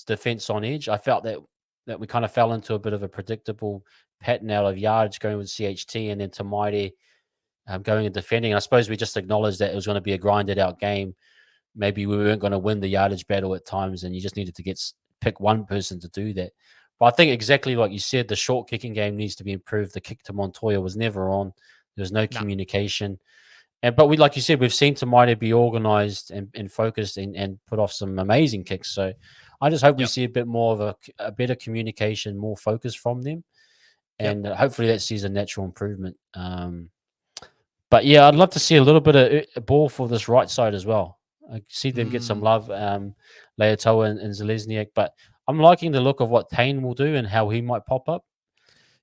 defense on edge. I felt that we kind of fell into a bit of a predictable pattern out of yardage going with CHT and then Tamati going and defending. I suppose we just acknowledged that it was going to be a grinded out game. Maybe we weren't going to win the yardage battle at times, and you just needed to pick one person to do that. But I think exactly like you said, the short kicking game needs to be improved. The kick to Montoya was never on. There was no communication. But like you said, we've seen Tamati be organized and focused and put off some amazing kicks. So I just hope we see a bit more of a better communication, more focus from them. And hopefully that sees a natural improvement. But yeah, I'd love to see a little bit of ball for this right side as well. I see them get some love, Leia Togitogitau and Zalesniak, but I'm liking the look of what Tane will do and how he might pop up.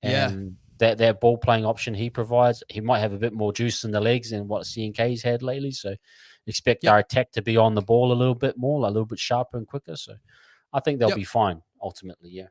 And that ball playing option he provides, he might have a bit more juice in the legs than what CNK's had lately. So expect our attack to be on the ball a little bit more, a little bit sharper and quicker. So I think they'll be fine ultimately. Yeah.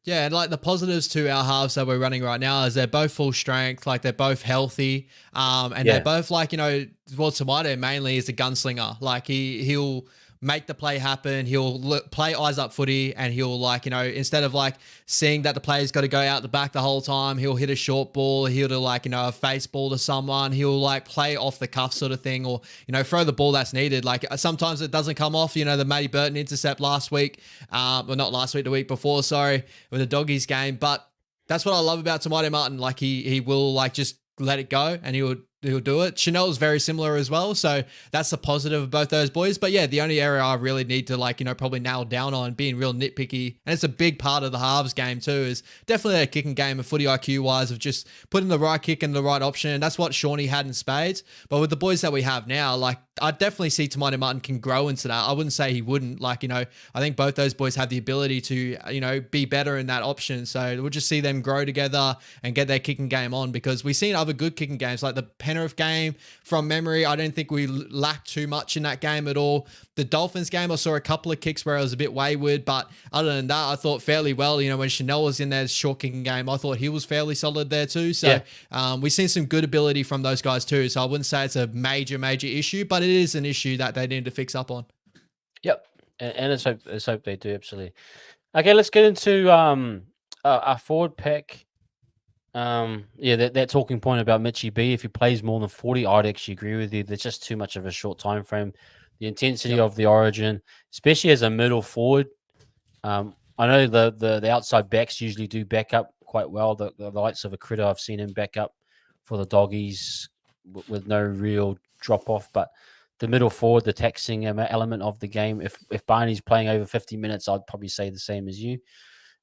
Yeah, and like the positives to our halves that we're running right now is they're both full strength, like they're both healthy, and they're both like, well, Tamati mainly is a gunslinger. Like he'll make the play happen. He'll play eyes up footy, and he'll instead of like seeing that the player's got to go out the back the whole time, he'll hit a short ball. He'll do a face ball to someone. He'll like play off the cuff sort of thing, or throw the ball that's needed. Like sometimes it doesn't come off. The Matty Burton intercept last week, well not last week, the week before, sorry, with the Doggies game. But that's what I love about Tamati Martin. Like he will like just let it go, and he'll do it. Chanel is very similar as well, so that's the positive of both those boys. But yeah, the only area I really need to probably nail down on, being real nitpicky, and it's a big part of the halves game too, is definitely a kicking game of footy IQ wise, of just putting the right kick in the right option. And that's what Shawnee had in spades. But with the boys that we have now, like I definitely see Tamati Martin can grow into that. I wouldn't say he wouldn't. Like, I think both those boys have the ability to, be better in that option. So we'll just see them grow together and get their kicking game on, because we've seen other good kicking games like the Penrith game from memory. I don't think we lacked too much in that game at all. The Dolphins game, I saw a couple of kicks where it was a bit wayward, but other than that, I thought fairly well. When Chanel was in their short kicking game, I thought he was fairly solid there too. So we've seen some good ability from those guys too. So I wouldn't say it's a major issue, but it is an issue that they need to fix up on. Yep. And let's hope they do, absolutely. Okay, let's get into our forward pack. That talking point about Mitchie B, if he plays more than 40, I'd actually agree with you. There's just too much of a short time frame. The intensity of the origin, especially as a middle forward. I know the outside backs usually do back up quite well. The likes of a Critter, I've seen him back up for the Doggies with no real drop off. But the middle forward, the taxing element of the game, if Barney's playing over 50 minutes, I'd probably say the same as you.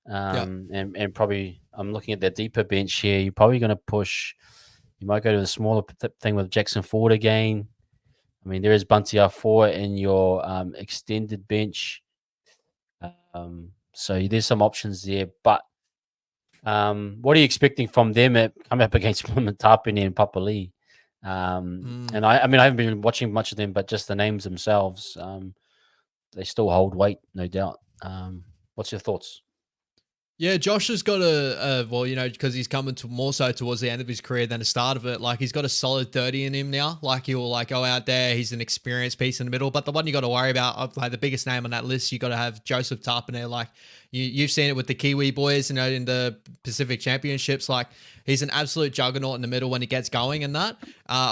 And probably I'm looking at the deeper bench here. You're probably going to push. You might go to the smaller thing with Jackson Ford again. I mean, there is Bunty R4 in your extended bench. So there's some options there. But what are you expecting from them coming up against Tapine and Papali? And I haven't been watching much of them, but just the names themselves, they still hold weight, no doubt. What's your thoughts? Yeah, Josh has got well, because he's coming to more so towards the end of his career than the start of it. Like, he's got a solid 30 in him now. Like, he'll like go out there. He's an experienced piece in the middle. But the one you got to worry about, like the biggest name on that list, you got to have Joseph Tarpane. Like, you've seen it with the Kiwi boys, in the Pacific Championships. Like, he's an absolute juggernaut in the middle when he gets going and that.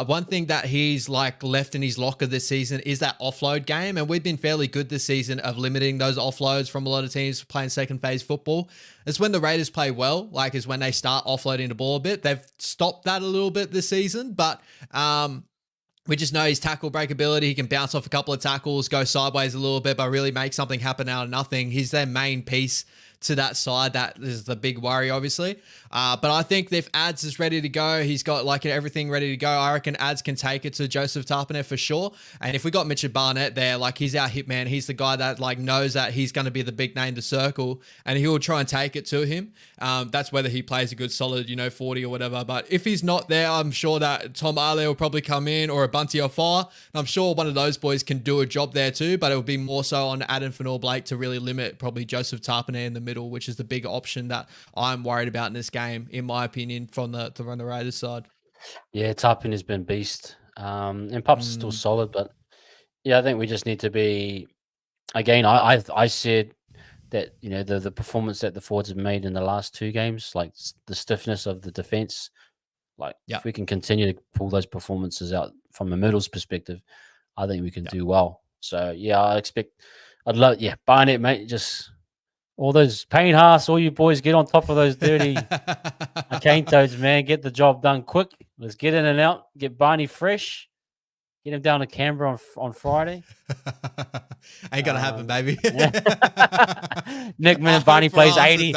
One thing that he's like left in his locker this season is that offload game. And we've been fairly good this season of limiting those offloads from a lot of teams playing second phase football. It's when the Raiders play well, like is when they start offloading the ball a bit. They've stopped that a little bit this season, but we just know his tackle breakability. He can bounce off a couple of tackles, go sideways a little bit, but really make something happen out of nothing. He's their main piece to that side. That is the big worry, obviously. But I think if Ads is ready to go, he's got like everything ready to go. I reckon Ads can take it to Joseph Tarpane for sure. And if we got Mitchell Barnett there, like he's our hitman. He's the guy that like knows that he's going to be the big name to circle, and he will try and take it to him. That's whether he plays a good solid, 40 or whatever. But if he's not there, I'm sure that Tom Ale will probably come in, or a Bunty or Far. And I'm sure one of those boys can do a job there too, but it will be more so on Adam Fanor-Blake to really limit probably Joseph Tarpane in the middle, which is the bigger option that I'm worried about in this game, in my opinion, from the Raiders side. Yeah, Tarpane has been beast. And Pups is still solid, but yeah, I think we just need to be, again, I said that, the performance that the forwards have made in the last two games, like the stiffness of the defense, like if we can continue to pull those performances out from a middle's perspective, I think we can do well. So yeah, I'd love, Barnett, mate, just all those Payne Haas, all you boys get on top of those dirty cane toads, man. Get the job done quick. Let's get in and out. Get Barney fresh. Get him down to Canberra on Friday. Ain't gonna happen, baby. Nick Man, Barney plays 80.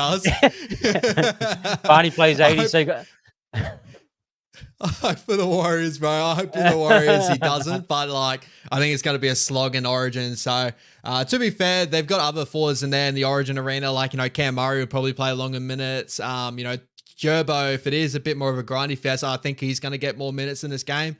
Barney plays 80. So I hope for the Warriors, bro. I hope for the Warriors he doesn't. But like, I think it's going to be a slog in Origin. So to be fair, they've got other forwards in there in the Origin arena. Like, Cam Murray will probably play longer minutes. Gerbo, if it is a bit more of a grindy fest, I think he's going to get more minutes in this game.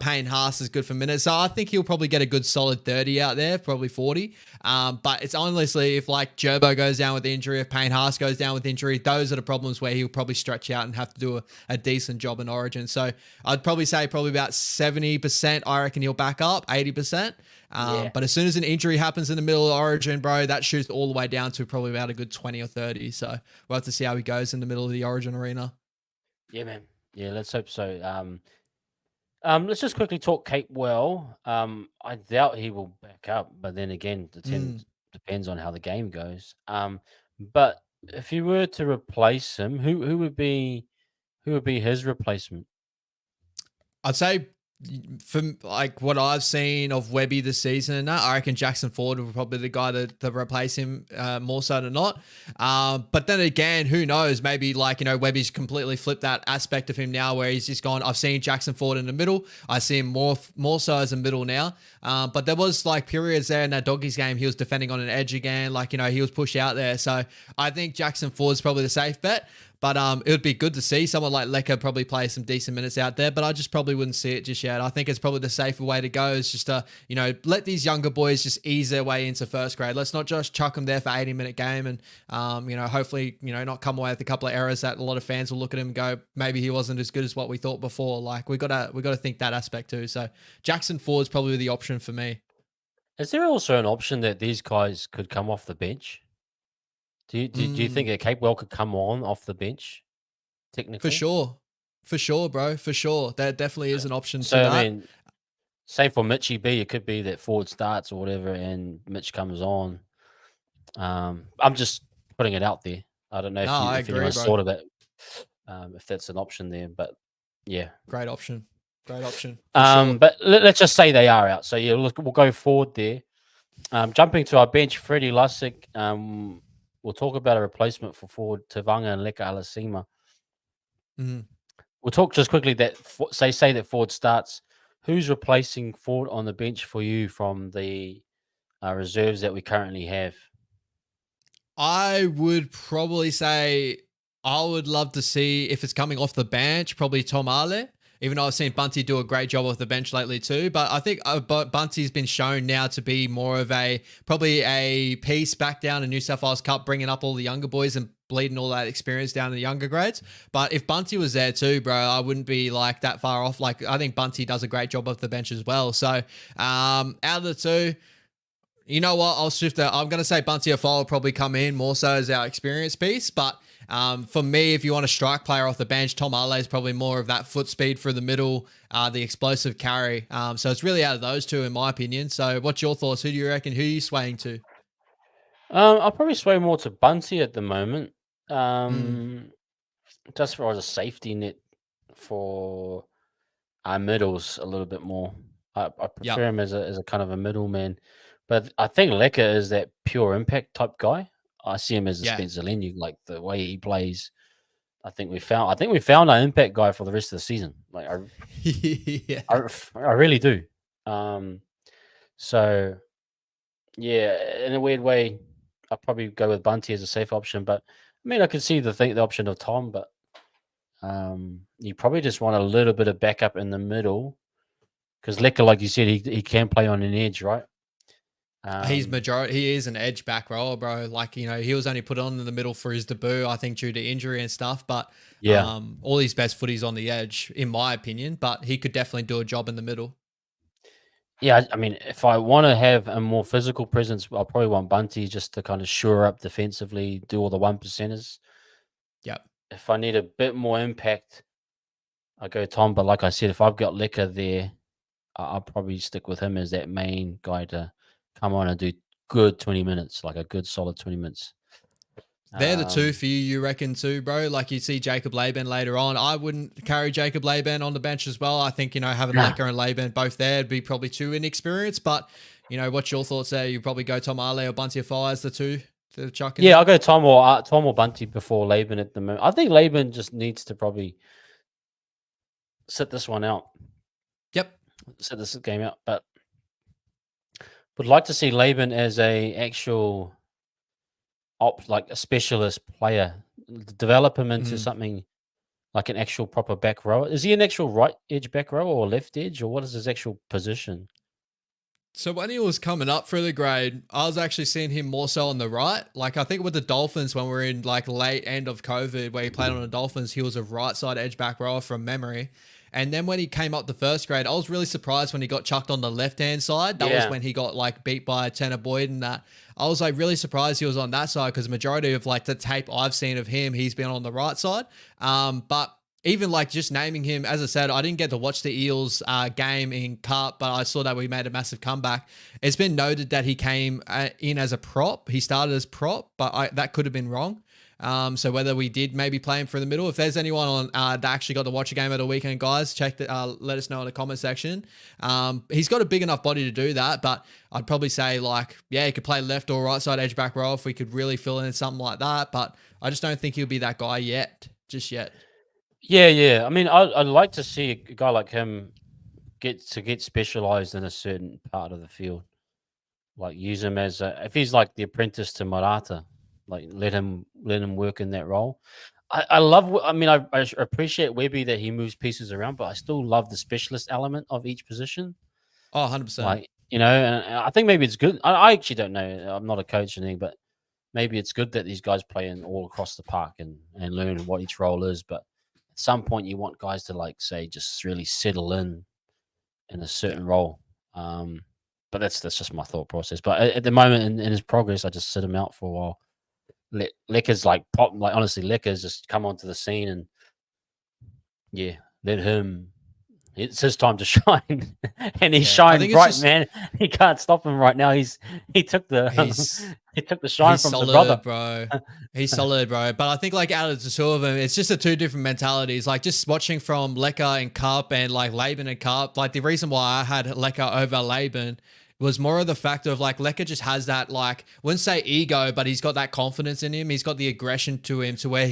Payne Haas is good for minutes. So I think he'll probably get a good solid 30 out there, probably 40. But it's honestly, if like Gerbo goes down with injury, if Payne Haas goes down with injury, those are the problems where he'll probably stretch out and have to do a decent job in Origin. So I'd probably say about 70%, I reckon he'll back up, 80%. But as soon as an injury happens in the middle of Origin, bro, that shoots all the way down to probably about a good 20 or 30. So we'll have to see how he goes in the middle of the Origin arena. Yeah, man. Yeah, let's hope so. Let's just quickly talk Capewell. I doubt he will back up, but then again, depends on how the game goes. But if you were to replace him, who would be his replacement? I'd say, from like what I've seen of Webby this season, I reckon Jackson Ford will probably be the guy to replace him more so than not. But then again, who knows? Maybe like, Webby's completely flipped that aspect of him now where he's just gone, I've seen Jackson Ford in the middle. I see him more so as a middle now. But there was like periods there in that Doggies game, he was defending on an edge again. Like, he was pushed out there. So I think Jackson Ford's probably the safe bet. But it would be good to see someone like Lecker probably play some decent minutes out there, but I just probably wouldn't see it just yet. I think it's probably the safer way to go is just to, let these younger boys just ease their way into first grade. Let's not just chuck them there for 80-minute game and, hopefully, not come away with a couple of errors that a lot of fans will look at him and go, maybe he wasn't as good as what we thought before. Like, we got to think that aspect too. So Jackson Ford's probably the option for me. Is there also an option that these guys could come off the bench? Do you think that Capewell could come on off the bench, technically? For sure, bro. For sure. That definitely is an option so, to that. I mean, same for Mitchie B. It could be that Ford starts or whatever and Mitch comes on. I'm just putting it out there. I don't know if anyone's thought of it, if that's an option there. But, yeah. Great option. Sure. But let's just say they are out. So, yeah, we'll go forward there. Jumping to our bench, Freddie Lussick. We'll talk about a replacement for Ford, Tavanga and Leka Alasima. We'll talk just quickly that say that Ford starts. Who's replacing Ford on the bench for you from the reserves that we currently have? I would probably say I would love to see if it's coming off the bench, probably Tom Ale. Even though I've seen Bunty do a great job off the bench lately too. But I think Bunty's been shown now to be more of probably a piece back down in New South Wales Cup, bringing up all the younger boys and bleeding all that experience down in the younger grades. But if Bunty was there too, bro, I wouldn't be like that far off. Like, I think Bunty does a great job off the bench as well. So out of the two, you know what? I'll shift that. I'm going to say Bunty Afoa will probably come in more so as our experience piece. But for me, if you want a strike player off the bench, Tom Ale is probably more of that foot speed through the middle, the explosive carry. So it's really out of those two, in my opinion. So what's your thoughts? Who do you reckon? Who are you swaying to? I'll probably sway more to Bunty at the moment. Just for as a safety net for our middles a little bit more. I prefer him as a kind of a middleman. But I think Lecker is that pure impact type guy. I see him as a Spencer Lenu, like the way he plays. I think we found our impact guy for the rest of the season. Like I really do. So yeah, in a weird way, I'll probably go with Bunty as a safe option. But I mean, I could see the option of Tom, but you probably just want a little bit of backup in the middle because Lecker, like you said, he can play on an edge, right? He is an edge back rower, bro. Like, you know, he was only put on in the middle for his debut, I think, due to injury and stuff. But all his best footy's on the edge, in my opinion. But he could definitely do a job in the middle. Yeah, I mean, if I want to have a more physical presence, I'll probably want Bunty just to kind of shore up defensively, do all the 1%ers. Yep. If I need a bit more impact, I go Tom. But like I said, if I've got Lecker there, I'll probably stick with him as that main guy to come on and do good 20 minutes, like a good solid 20 minutes. They're the two for you reckon too, bro? Like you see Jacob Laban later on. I wouldn't carry Jacob Laban on the bench as well. I think, you know, having Lecker and Laban both there would be probably too inexperienced. But, you know, what's your thoughts there? You probably go Tom Ale or Bunty Afoa as the two to chuck in? Yeah, I'll go Tom or Bunty before Laban at the moment. I think Laban just needs to probably sit this one out. Yep. Sit this game out. But would like to see Laban as a actual like a specialist player, develop him into something like an actual proper back row. Is he an actual right edge back row or left edge, or what is his actual position? So when he was coming up through the grade, I was actually seeing him more so on the right. Like I think with the Dolphins when we were in like late end of COVID where he played on the Dolphins, he was a right side edge back rower from memory. And then when he came up the first grade, I was really surprised when he got chucked on the left-hand side. That was when he got like beat by Tanner Boyd and that. I was like really surprised he was on that side because the majority of like the tape I've seen of him, he's been on the right side. But even like just naming him, as I said, I didn't get to watch the Eels game in Cup, but I saw that we made a massive comeback. It's been noted that he came in as a prop. He started as prop, but that could have been wrong. So whether we did maybe play him through the middle, if there's anyone on that actually got to watch a game at a weekend, guys, let us know in the comment section. He's got a big enough body to do that, but I'd probably say like, yeah, he could play left or right side edge back row if we could really fill in something like that. But I just don't think he'll be that guy just yet. Yeah. I mean, I'd like to see a guy like him get specialized in a certain part of the field. Like use him as if he's like the apprentice to Morata. Like let him work in that role. I appreciate Webby that he moves pieces around, but I still love the specialist element of each position. Oh, 100%. Like, you know, and I think maybe it's good. I actually don't know. I'm not a coach or anything, but maybe it's good that these guys play in all across the park and learn what each role is. But at some point you want guys to like say just really settle in a certain role. But that's just my thought process. But at the moment in his progress, I just sit him out for a while. Lecker's like pop, like honestly, Lecker's just come onto the scene and let him. It's his time to shine, and he's shining bright, man. He can't stop him right now. He took the shine from solid, the brother, bro. He's solid, bro. But I think like out of the two of them, it's just the two different mentalities. Like just watching from Lecker and Cup and like Laban and Cup. Like the reason why I had Lecker over Laban was more of the fact of like Lecker just has that like, wouldn't say ego, but he's got that confidence in him. He's got the aggression to him to where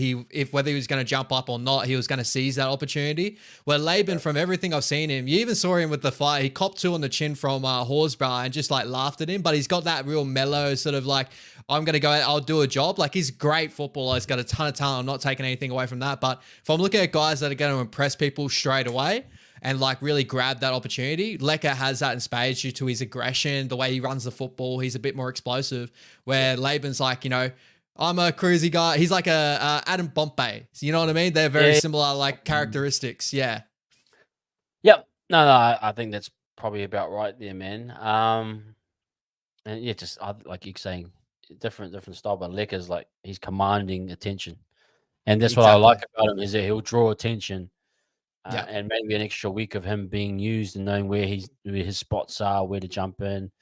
whether he was going to jump up or not, he was going to seize that opportunity. Where Laban, from everything I've seen him, you even saw him with the fight. He copped two on the chin from Horsburgh and just like laughed at him. But he's got that real mellow sort of like, I'm going to go out, I'll do a job. Like he's a great footballer. He's got a ton of talent. I'm not taking anything away from that. But if I'm looking at guys that are going to impress people straight away, and like really grab that opportunity, Lecker has that in spades due to his aggression, the way he runs the football. He's a bit more explosive, where Laban's like, you know, I'm a cruisy guy. He's like a Adam Bombay. So you know what I mean? They're very similar, like characteristics. Yeah. Yep. No, I think that's probably about right there, man. And yeah, just like you're saying, different style, but Lekker's like he's commanding attention, and that's what I like Exactly. about him is that he'll draw attention, Yeah. and maybe an extra week of him being used and knowing where his spots are, where to jump in.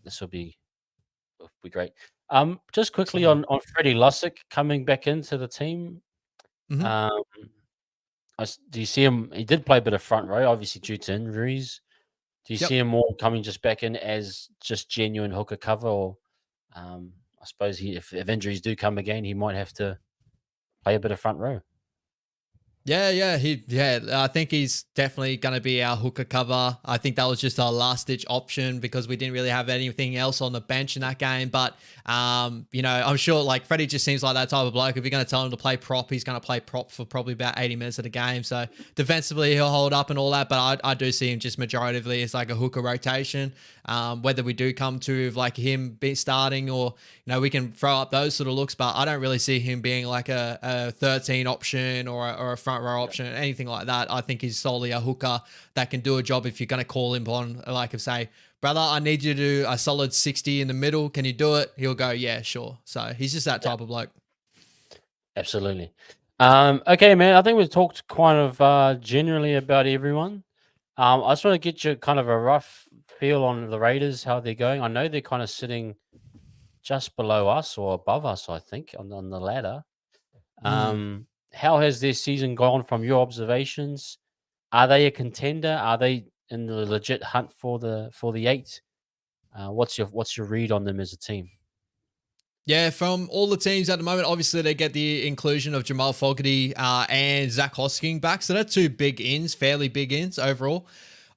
This will be great. Just quickly Exciting. on Freddie Lussick coming back into the team. Mm-hmm. Um, do you see him? He did play a bit of front row, obviously due to injuries. Do you see Yep. him more coming just back in as just genuine hooker cover, or I suppose if injuries do come again, he might have to play a bit of front row. Yeah. I think he's definitely going to be our hooker cover. I think that was just our last ditch option because we didn't really have anything else on the bench in that game. But I'm sure like Freddie just seems like that type of bloke. If you're going to tell him to play prop, he's going to play prop for probably about 80 minutes of the game. So defensively, he'll hold up and all that. But I do see him just majoritively as like a hooker rotation. Whether we do come to like him be starting or we can throw up those sort of looks, but I don't really see him being like a 13 option or a front row option, anything like that. I think he's solely a hooker that can do a job if you're going to call him on, like if say, brother, I need you to do a solid 60 in the middle. Can you do it? He'll go, yeah, sure. So he's just that type of bloke. Absolutely. Okay, man. I think we've talked kind of generally about everyone. I just want to get you kind of a rough feel on the Raiders, how they're going. I know they're kind of sitting just below us or above us, I think, on the ladder. How has their season gone from your observations? Are they a contender? Are they in the legit hunt for the 8? What's your read on them as a team? Yeah, from all the teams at the moment, obviously they get the inclusion of Jamal Fogarty and Zach Hosking back. So that's two big ins, fairly big ins overall.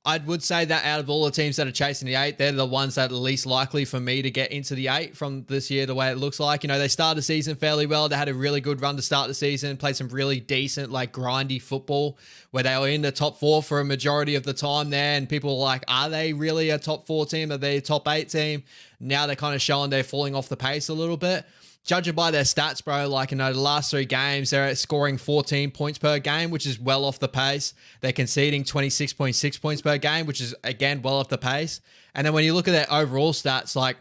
I would say that out of all the teams that are chasing the 8, they're the ones that are least likely for me to get into the 8 from this year, the way it looks like. They started the season fairly well. They had a really good run to start the season, played some really decent, like grindy football where they were in the top 4 for a majority of the time there. And people were like, are they really a top 4 team? Are they a top 8 team? Now they're kind of showing they're falling off the pace a little bit. Judging by their stats, bro, like, the last 3 games, they're scoring 14 points per game, which is well off the pace. They're conceding 26.6 points per game, which is, again, well off the pace. And then when you look at their overall stats, like,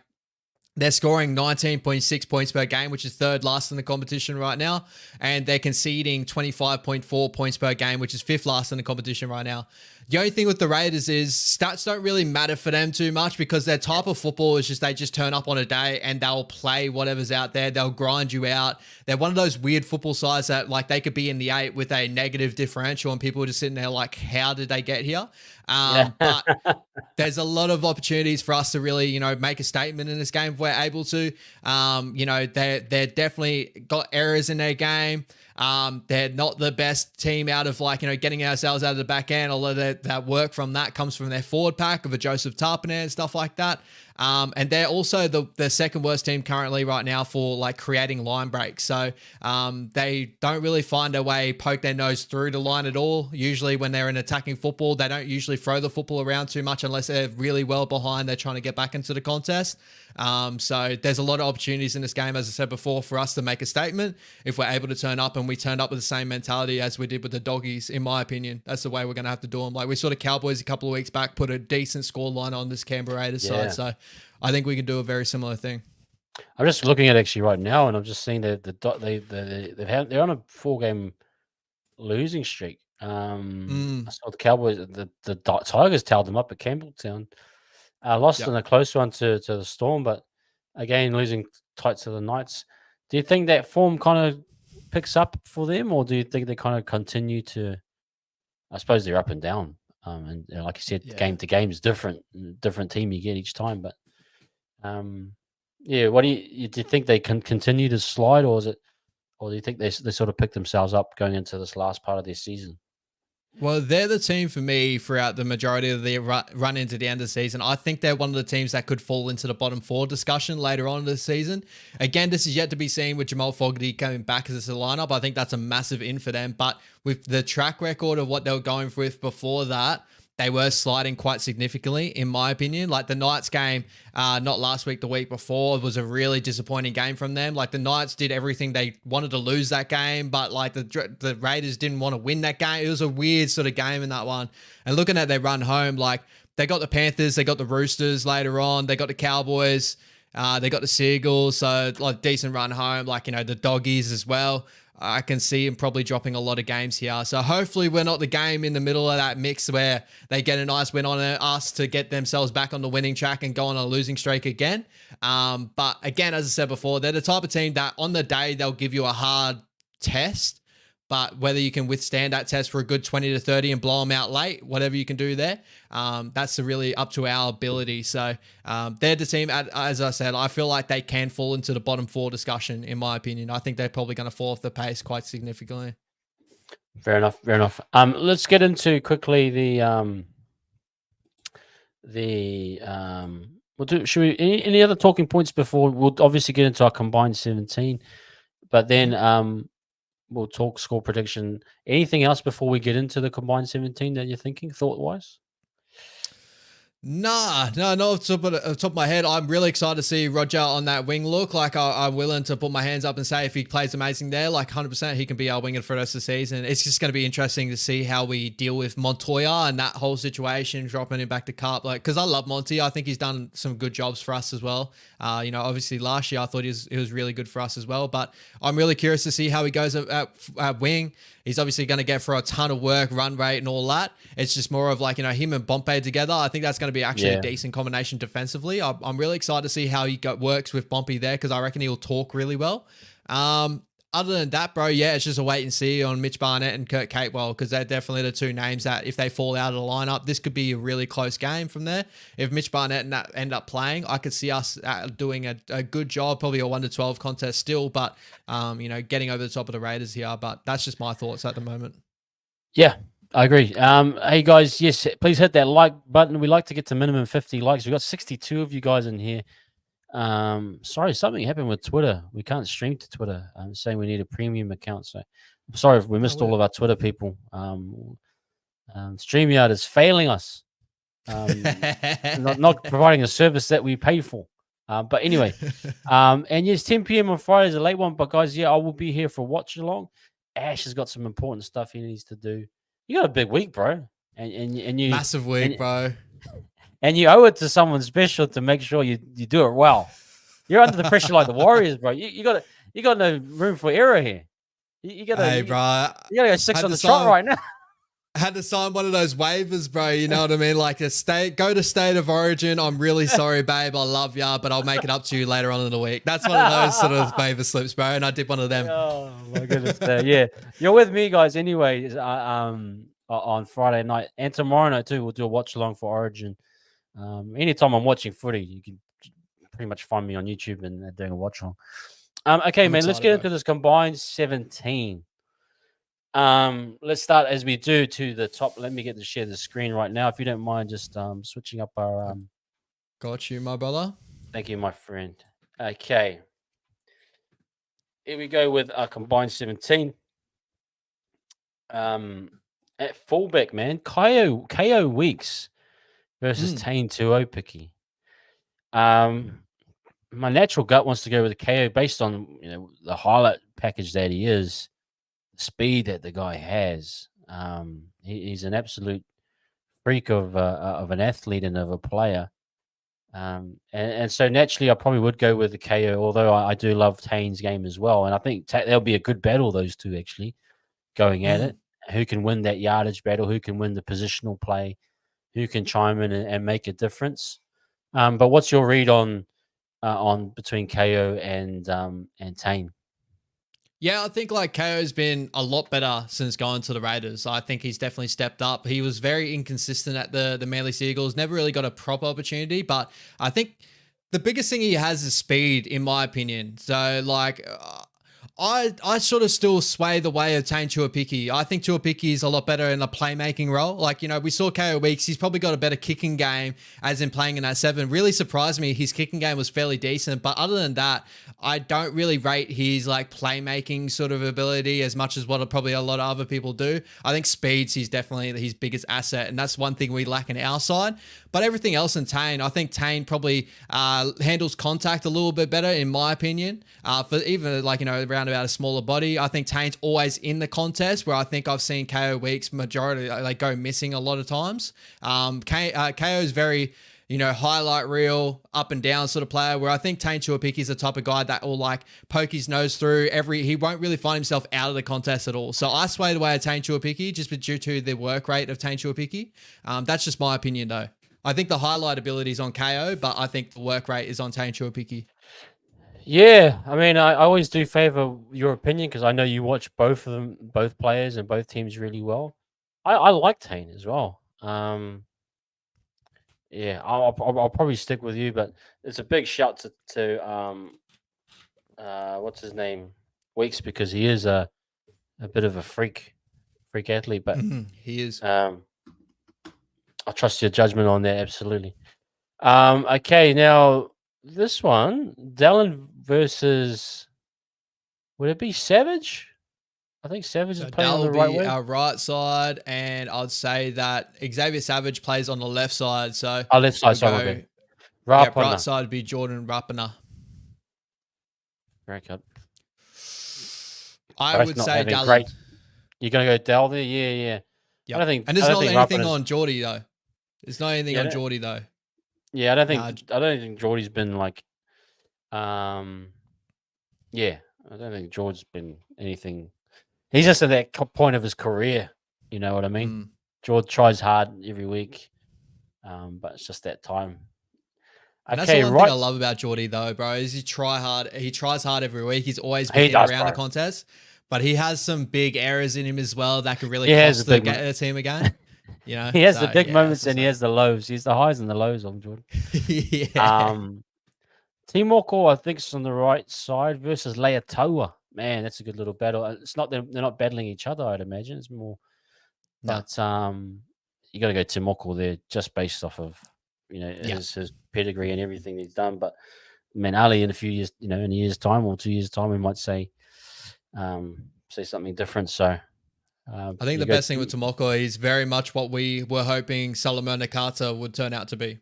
they're scoring 19.6 points per game, which is third last in the competition right now. And they're conceding 25.4 points per game, which is fifth last in the competition right now. The only thing with the Raiders is stats don't really matter for them too much because their type of football is just they just turn up on a day and they'll play whatever's out there. They'll grind you out. They're one of those weird football sides that like they could be in the 8 with a negative differential and people are just sitting there like, how did they get here? But there's a lot of opportunities for us to really, make a statement in this game if we're able to. They're definitely got errors in their game. They're not the best team out of getting ourselves out of the back end. A lot of that work from that comes from their forward pack of a Joseph Tarpanen and stuff like that. And they're also the second worst team currently right now for creating line breaks. So they don't really find a way, poke their nose through the line at all. Usually when they're in attacking football, they don't usually throw the football around too much unless they're really well behind. They're trying to get back into the contest. So there's a lot of opportunities in this game, as I said before, for us to make a statement if we're able to turn up, and we turned up with the same mentality as we did with the Doggies, in my opinion. That's the way we're going to have to do them. We saw the Cowboys a couple of weeks back put a decent score line on this Canberra Raiders side. So I think we can do a very similar thing. I'm just looking at actually right now, and I'm just seeing that they're on a 4-game losing streak. I saw the Cowboys, the Tigers tailed them up at Campbelltown. Lost in a close one to the Storm, but again losing tight to the Knights. Do you think that form kind of picks up for them, or do you think they kind of continue to? I suppose they're up and down, and like you said, game to game is different team you get each time. But what do you think they can continue to slide, or do you think they sort of pick themselves up going into this last part of their season? Well, they're the team for me throughout the majority of the run into the end of the season. I think they're one of the teams that could fall into the bottom 4 discussion later on in the season. Again, this is yet to be seen with Jamal Fogarty coming back as a lineup. I think that's a massive in for them. But with the track record of what they were going with before that, they were sliding quite significantly, in my opinion. Like the Knights game, not last week, the week before, was a really disappointing game from them. Like the Knights did everything they wanted to lose that game, but like the Raiders didn't want to win that game. It was a weird sort of game in that one. And looking at their run home, like they got the Panthers, they got the Roosters later on, they got the Cowboys, they got the Seagulls, so like decent run home, like, you know, the Doggies as well. I can see him probably dropping a lot of games here. So hopefully we're not the game in the middle of that mix where they get a nice win on us to get themselves back on the winning track and go on a losing streak again. But again, as I said before, they're the type of team that on the day they'll give you a hard test. But whether you can withstand that test for a good 20 to 30 and blow them out late, whatever you can do there, that's really up to our ability. So they're the team, as I said, I feel like they can fall into the bottom 4 discussion, in my opinion. I think they're probably going to fall off the pace quite significantly. Fair enough. Fair enough. Let's get into quickly should we any other talking points before we'll obviously get into our combined 17, but then we'll talk score prediction. Anything else before we get into the combined 17 that you're thinking, thought-wise? Nah, no, off the top of my head, I'm really excited to see Roger on that wing look. Like, I'm willing to put my hands up and say if he plays amazing there, like 100%, he can be our winger for the rest of the season. It's just going to be interesting to see how we deal with Montoya and that whole situation, dropping him back to Cup. Like, because I love Monty. I think he's done some good jobs for us as well. You know, obviously last year I thought he was really good for us as well. But I'm really curious to see how he goes at wing. He's obviously going to get for a ton of work, run rate and all that. It's just more of like, you know, him and Pompey together. I think that's going to be actually a decent combination defensively. I'm really excited to see how he works with Pompey there because I reckon he'll talk really well. Other than that, bro, yeah, it's just a wait and see on Mitch Barnett and Kurt Capewell because they're definitely the two names that if they fall out of the lineup, this could be a really close game from there. If Mitch Barnett end up playing, I could see us doing a good job, probably a 1-12 contest still, but, you know, getting over the top of the Raiders here. But that's just my thoughts at the moment. Yeah, I agree. Hey, guys, yes, please hit that like button. We like to get to minimum 50 likes. We've got 62 of you guys in here. Sorry, something happened with Twitter. We can't stream to Twitter. I'm saying we need a premium account. So I'm sorry if we missed all of our Twitter people. StreamYard is failing us. Not providing a service that we pay for. But anyway, and yes, 10 p.m. on Friday is a late one. But guys, yeah, I will be here for watch along. Ash has got some important stuff he needs to do. You got a big week, bro, and you massive week, bro. And you owe it to someone special to make sure you do it well. You're under the pressure like the Warriors, bro. You got no room for error here. You got to, bro. You got to go 6 on the trot right now. I had to sign one of those waivers, bro. You know what I mean? Like go to State of Origin. I'm really sorry, babe. I love ya, but I'll make it up to you later on in the week. That's one of those sort of waiver slips, bro. And I did one of them. Oh my goodness, yeah. You're with me, guys. Anyway, on Friday night and tomorrow night too. We'll do a watch along for Origin. Anytime I'm watching footy, you can pretty much find me on YouTube and doing a watch along. Okay, man, let's get into this combined 17. Let's start as we do to the top. Let me share the screen right now, if you don't mind, just switching up our. Got you, my brother. Thank you, my friend. Okay, here we go with our combined 17. At fullback, man, KO Weeks versus Tane 2-0 Picky. My natural gut wants to go with the KO based on, you know, the highlight package that he is, the speed that the guy has. He's an absolute freak of an athlete and of a player. And so naturally I probably would go with the KO, although I do love Tane's game as well. And I think there'll be a good battle, those two actually going at it. Who can win that yardage battle? Who can win the positional play? Who can chime in and make a difference? But what's your read on between KO and Tane? Yeah, I think like KO's been a lot better since going to the Raiders. I think he's definitely stepped up. He was very inconsistent at the Manly Seagulls, never really got a proper opportunity, but I think the biggest thing he has is speed, in my opinion. So like I sort of still sway the way of Tane Tuapiki. I think Tuapiki is a lot better in a playmaking role. Like, we saw KO Weeks. He's probably got a better kicking game as in playing in that 7. Really surprised me. His kicking game was fairly decent. But other than that, I don't really rate his like playmaking sort of ability as much as what probably a lot of other people do. I think speeds, he's definitely his biggest asset. And that's one thing we lack in our side. But everything else in Tane, I think Tane probably handles contact a little bit better, in my opinion. For even like, around about a smaller body, I think Tane's always in the contest, where I think I've seen KO Weeks majority like go missing a lot of times. KO's very, highlight reel, up and down sort of player, where I think Tane Tuapiki is the type of guy that will like poke his nose through he won't really find himself out of the contest at all. So I sway the way of Tane Tuapiki just due to the work rate of Tane Tuapiki. That's just my opinion though. I think the highlight ability is on KO, but I think the work rate is on Tane Tuapiki. Yeah, I mean, I always do favor your opinion because I know you watch both of them, both players and both teams really well. I like Tane as well. Yeah, I'll probably stick with you, but it's a big shout to what's his name, Weeks, because he is a bit of a freak athlete, but he is. I trust your judgment on that, absolutely. Okay, now this one, Dallin versus, would it be Savage? I think Savage is playing on the right way. Our right side, and I'd say that Xavier Savage plays on the left side. So left side, sorry. Right side would be Jordan Rapana. Very good. I would say Dallin. You're gonna go Dell there, yeah. Yep. I don't think. And there's not anything on Geordie though. There's not anything on Geordie though. Yeah, I don't think Geordie's been like, I don't think George's been anything. He's just at that point of his career. You know what I mean? George tries hard every week, but it's just that time. And that's the one thing I love about Geordie though, bro, is he tries hard every week. He's always been around the contest, but he has some big errors in him as well that could really cost the team a game. He has the big moments and he has the lows. He's the highs and the lows of Jordan. Timoko, I think, is on the right side versus Leia Togitogitau. Man, that's a good little battle. It's not they're not battling each other, I'd imagine. It's more, but you got to go Timoko there just based off of his pedigree and everything he's done. But man, Ali in a few years, in a year's time or 2 years' time, we might say something different. So. I think the best thing with Tomoko is very much what we were hoping Solomon Nakata would turn out to be.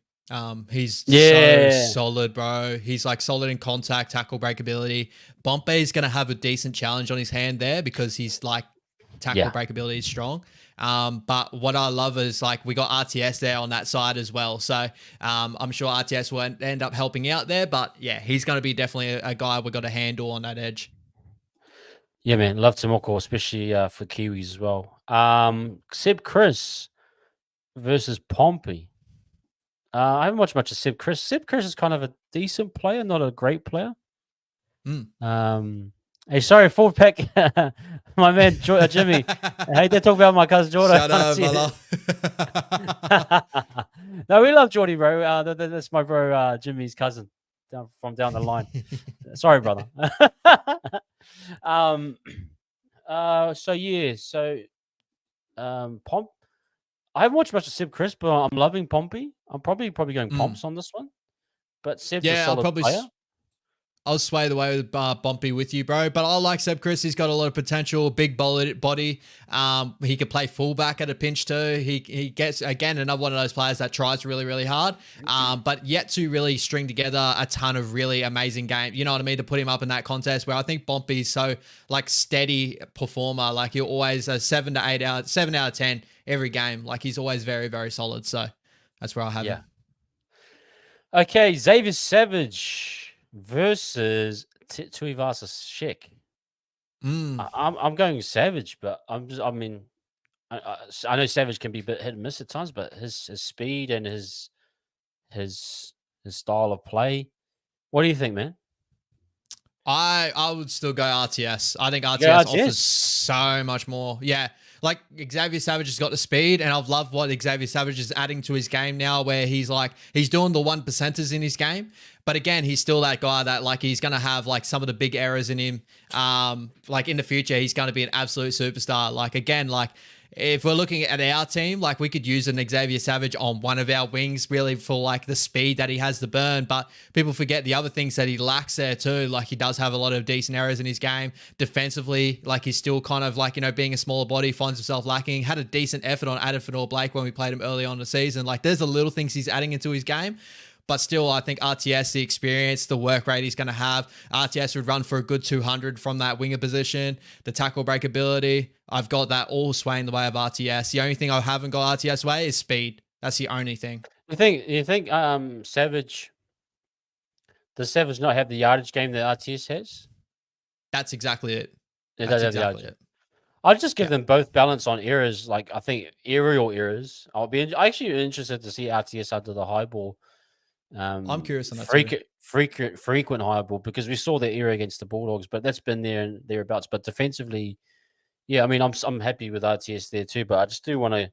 He's so solid, bro. He's like solid in contact, tackle breakability. Pompey's going to have a decent challenge on his hand there because he's like tackle breakability is strong. But what I love is like we got RTS there on that side as well. So I'm sure RTS will end up helping out there. But yeah, he's going to be definitely a guy we got to handle on that edge. Yeah, man, love Timoko, especially for Kiwis as well. Seb Chris versus Pompey. I haven't watched much of Seb Chris. Seb Chris is kind of a decent player, not a great player. Hey, sorry, full pack, my man Jimmy. I hate to talk about my cousin Jordan. Shut up, brother. No, we love Jordy, bro. That's my bro, Jimmy's cousin from down the line. Sorry, brother. Pomp. I haven't watched much of Seb Chris, but I'm loving Pompey. I'm probably going Pomps on this one. But Seb's a solid player. I'll sway the way with Pompey with you, bro. But I like Seb Chris. He's got a lot of potential, big body. He could play fullback at a pinch too. He gets, again, another one of those players that tries really, really hard, but yet to really string together a ton of really amazing games. You know what I mean? To put him up in that contest where I think Pompey's so like steady performer. Like he'll always a 7 out of 10 every game. Like he's always very, very solid. So that's where I'll have him. Okay, Xavier Savage versus Tuivasa Shek. I'm going Savage, but I know Savage can be a bit hit and miss at times, but his speed and his style of play. What do you think, man? I would still go RTS. I think RTS offers so much more. Yeah. like Xavier Savage has got the speed, and I've loved what Xavier Savage is adding to his game now, where he's doing the 1%ers in his game. But again, he's still that guy that like he's gonna have like some of the big errors in him. Like in the future, he's gonna be an absolute superstar. Like again, like if we're looking at our team, like we could use an Xavier Savage on one of our wings really for like the speed that he has to burn, but people forget the other things that he lacks there too. Like he does have a lot of decent errors in his game. Defensively, like he's still kind of like, being a smaller body, finds himself lacking. Had a decent effort on Adam Fanor-Blake when we played him early on in the season. Like there's the little things he's adding into his game. But still, I think RTS, the experience, the work rate he's going to have, RTS would run for a good 200 from that winger position. The tackle breakability, I've got that all swaying the way of RTS. The only thing I haven't got RTS way is speed. That's the only thing. You think Savage, does Savage not have the yardage game that RTS has? That's exactly it. That's exactly it. I'd just give them both balance on errors. Like I think aerial errors. I actually interested to see RTS under the high ball. I'm curious on that. Frequent high ball, because we saw the error against the Bulldogs, but that's been there and thereabouts. But defensively, yeah, I mean, I'm happy with RTS there too. But I just do want to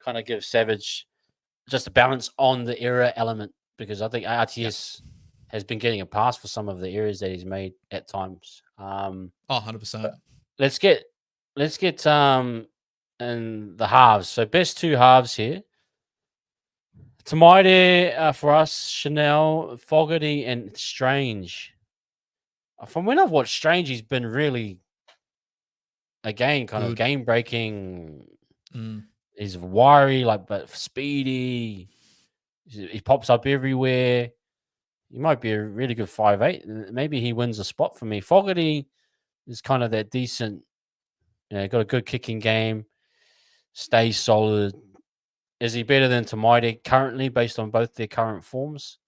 kind of give Savage just a balance on the error element, because I think RTS has been getting a pass for some of the errors that he's made at times. 100%. Let's get in the halves. So best two halves here. Tamaide for us, Chanel, Fogarty, and Strange. From when I've watched Strange, he's been really, again, kind of game-breaking. He's wiry, but speedy. He pops up everywhere. He might be a really good 5'8". Maybe he wins a spot for me. Fogarty is kind of that decent, got a good kicking game, stays solid. Is he better than Tamaide currently, based on both their current forms?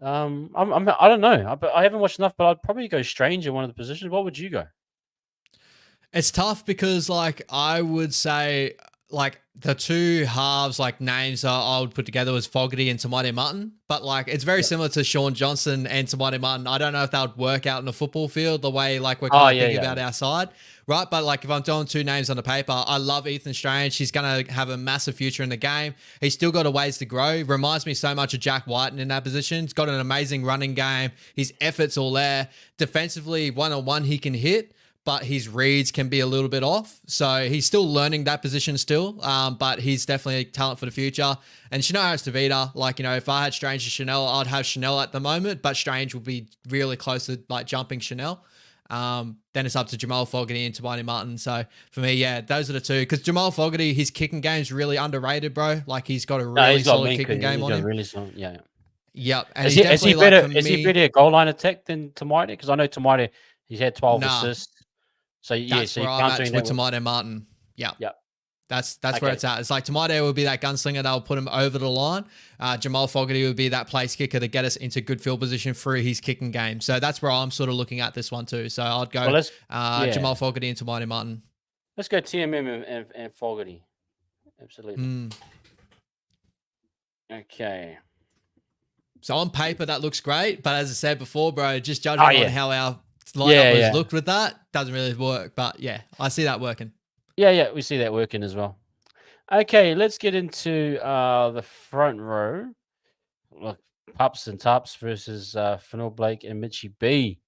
I don't know. I haven't watched enough, but I'd probably go Strange in one of the positions. What would you go? It's tough because, like, I would say, like, the two halves, like, names I would put together was Fogarty and Tamaide Martin. But, like, it's very similar to Sean Johnson and Tamaide Martin. I don't know if that would work out in the football field the way, like, we're kind of thinking about our side. Right, but like if I'm throwing two names on the paper, I love Ethan Strange. He's going to have a massive future in the game. He's still got a ways to grow. Reminds me so much of Jack Whiten in that position. He's got an amazing running game. His effort's all there. Defensively, one-on-one he can hit, but his reads can be a little bit off. So he's still learning that position still, but he's definitely a talent for the future. And Chanel Harris-Tavita, like, if I had Strange and Chanel, I'd have Chanel at the moment, but Strange would be really close to like jumping Chanel. Then it's up to Jamal Fogarty and Tamaide Martin. So for me, those are the two. Because Jamal Fogarty, his kicking game's really underrated, bro. Like he's got a really solid kicking game on him. Really solid, yeah. Yep. And is he better? Is he better at goal line attack than Tamaide? Because I know Tamaide, he's had 12 assists. So that's where I'm at with Tamaide Martin. Yeah. Yep. That's where it's at. It's like Tamaide would be that gunslinger that will put him over the line. Jamal Fogarty would be that place kicker to get us into good field position through his kicking game. So that's where I'm sort of looking at this one too. So I'd go Jamal Fogarty and Tamaide Martin. Let's go TMM and Fogarty. Absolutely. Okay. So on paper, that looks great. But as I said before, bro, just judging on how our lineup has looked with that, doesn't really work. But yeah, I see that working. Yeah, we see that working as well. Okay, let's get into the front row. Look, Pups and Tups versus Fanor-Blake and Mitchie B.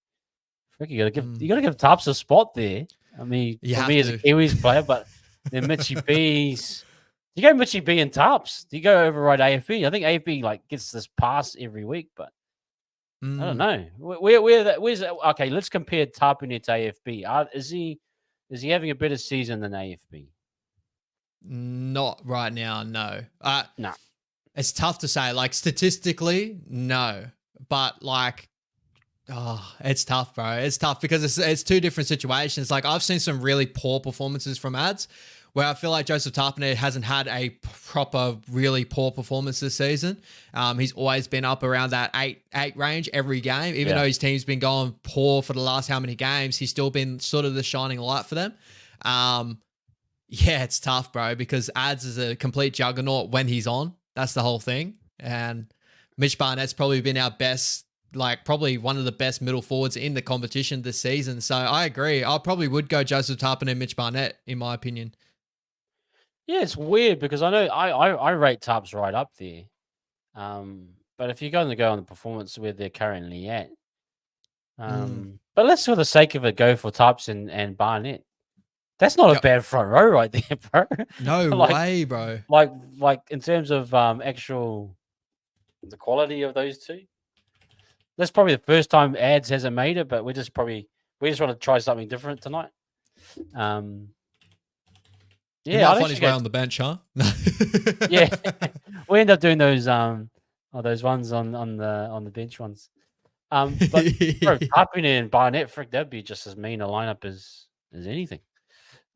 I think you gotta give Tups a spot there. I mean, for me as a Kiwis player, but then Mitchie B's. You go Mitchie B and Tups. Do you go override AFB? I think AFB like gets this pass every week, but I don't know. Where's that? Okay, let's compare Tapine to AFB. Is he having a better season than AFB? Not right now, no. No. It's tough to say. Like, statistically, no. But, like, it's tough, bro. It's tough because it's two different situations. Like, I've seen some really poor performances from ads where I feel like Joseph Tapine hasn't had a proper, really poor performance this season. He's always been up around that 8 range every game. Even though his team's been going poor for the last how many games, he's still been sort of the shining light for them. It's tough, bro, because ads is a complete juggernaut when he's on. That's the whole thing. And Mitch Barnett's probably been our best, like probably one of the best middle forwards in the competition this season. So I agree. I probably would go Joseph Tapine and Mitch Barnett, in my opinion. Yeah, it's weird because I know I rate Tubbs right up there. But if you're going to go on the performance where they're currently at, but let's for the sake of it go for Tubbs and Barnett. That's not a Yep. bad front row right there, bro. No way, bro. Like in terms of actual the quality of those two. That's probably the first time ads hasn't made it, but we just want to try something different tonight. He Yeah, might I'd find his actually way go. on the bench, huh? Yeah, we end up doing those ones on the bench ones. But bro, Tarpin and Barnett, frick, that'd be just as mean a lineup as anything.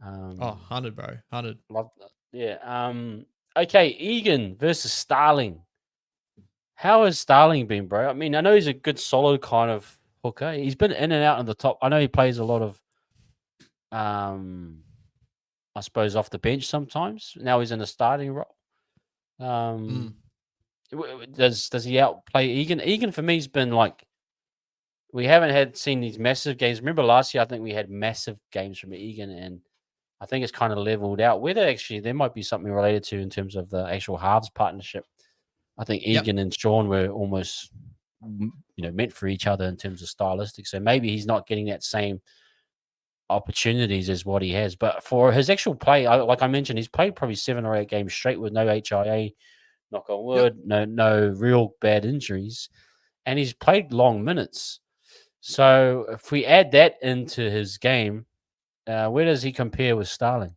Oh, 100, bro. 100. Love that. Yeah. Okay, Egan versus Starling. How has Starling been, bro? I mean, I know he's a good, solid kind of hooker. He's been in and out on the top. I know he plays a lot of, I suppose, off the bench sometimes. Now he's in a starting role. Does he outplay Egan? Egan for me has been like we haven't seen these massive games. Remember last year, I think we had massive games from Egan, and I think it's kind of leveled out. Whether actually there might be something related to in terms of the actual halves partnership. I think Egan and Sean were almost, meant for each other in terms of stylistic. So maybe he's not getting that same opportunities as what he has. But for his actual play, like I mentioned, he's played probably 7 or 8 games straight with no HIA, knock on wood, no real bad injuries, and he's played long minutes. So if we add that into his game, where does he compare with Starling?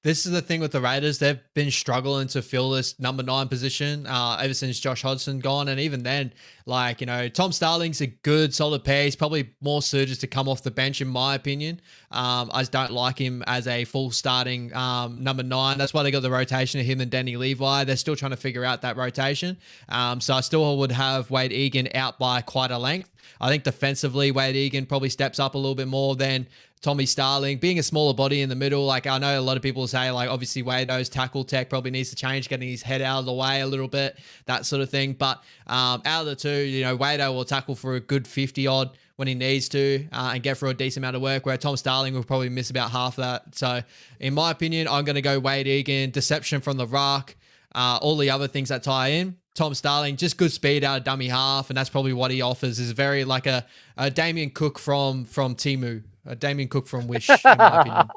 This is the thing with the Raiders. They've been struggling to fill this number 9 position ever since Josh Hodgson gone. And even then, Tom Starling's a good, solid pair. He's probably more suited to come off the bench, in my opinion. I just don't like him as a full starting number 9. That's why they got the rotation of him and Danny Levi. They're still trying to figure out that rotation. So I still would have Wade Egan out by quite a length. I think defensively, Wade Egan probably steps up a little bit more than Tommy Starling. Being a smaller body in the middle, like I know a lot of people say, obviously Wade's tackle tech probably needs to change, getting his head out of the way a little bit, that sort of thing. But out of the two, Wade will tackle for a good 50 odd when he needs to and get through a decent amount of work, where Tom Starling will probably miss about half that. So in my opinion, I'm going to go Wade Egan, deception from the ruck, all the other things that tie in. Tom Starling, just good speed out of dummy half, and that's probably what he offers, is very like a Damien Cook from Timu. Damien Cook from Wish, in my opinion.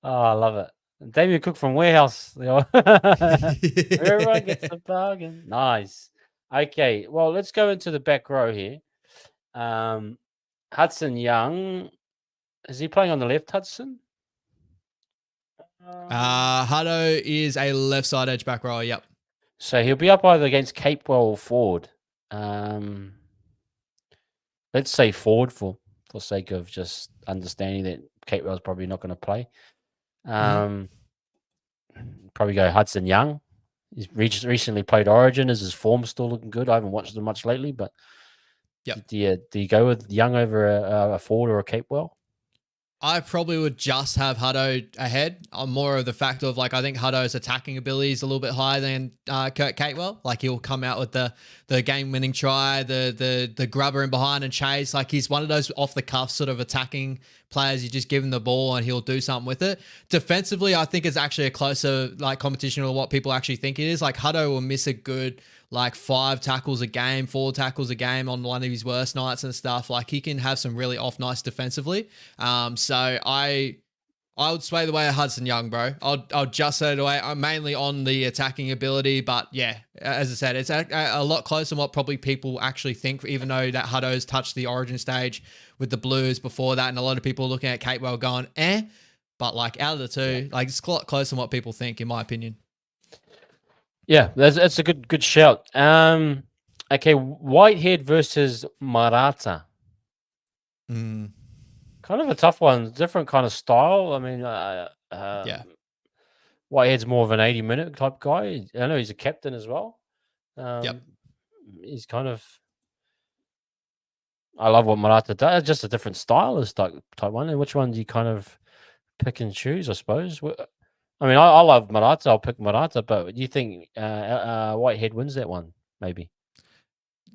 Oh, I love it. Damien Cook from Warehouse. Everyone gets the bargain. Nice. Okay, well, let's go into the back row here. Hudson Young. Is he playing on the left, Hudson? Hutto is a left side edge back row, yep. So he'll be up either against Capewell or Ford. Let's say Ford for sake of just understanding that Capewell's probably not going to play. Probably go Hudson Young. He's recently played Origin. Is his form still looking good? I haven't watched him much lately, but do you go with Young over a Ford or a Capewell? I probably would just have Hutto ahead. I'm more of the fact of I think Hutto's attacking ability is a little bit higher than Kurt Capewell. He'll come out with the game-winning try, the grubber in behind and chase. He's one of those off-the-cuff sort of attacking players. You just give him the ball and he'll do something with it. Defensively, I think it's actually a closer competition than what people actually think it is. Hutto will miss a good 5 tackles a game, 4 tackles a game on one of his worst nights and stuff. He can have some really off nights defensively. So I would sway the way of Hudson Young, bro. I'll just say it away. I'm mainly on the attacking ability, but yeah, as I said, it's a lot closer than what probably people actually think, even though that Hutto's touched the Origin stage with the Blues before that, and a lot of people are looking at Capewell going, but out of the two, it's a lot closer than what people think, in my opinion. Yeah, that's a good shout. Okay, Whitehead versus Marata. Kind of a tough one. Different kind of style. I mean, Whitehead's more of an 80-minute type guy. I know he's a captain as well. He's kind of. I love what Marata does. Just a different style is type one. And which one do you kind of pick and choose? I suppose. I mean, I love Marata. I'll pick Marata, but do you think Whitehead wins that one? Maybe.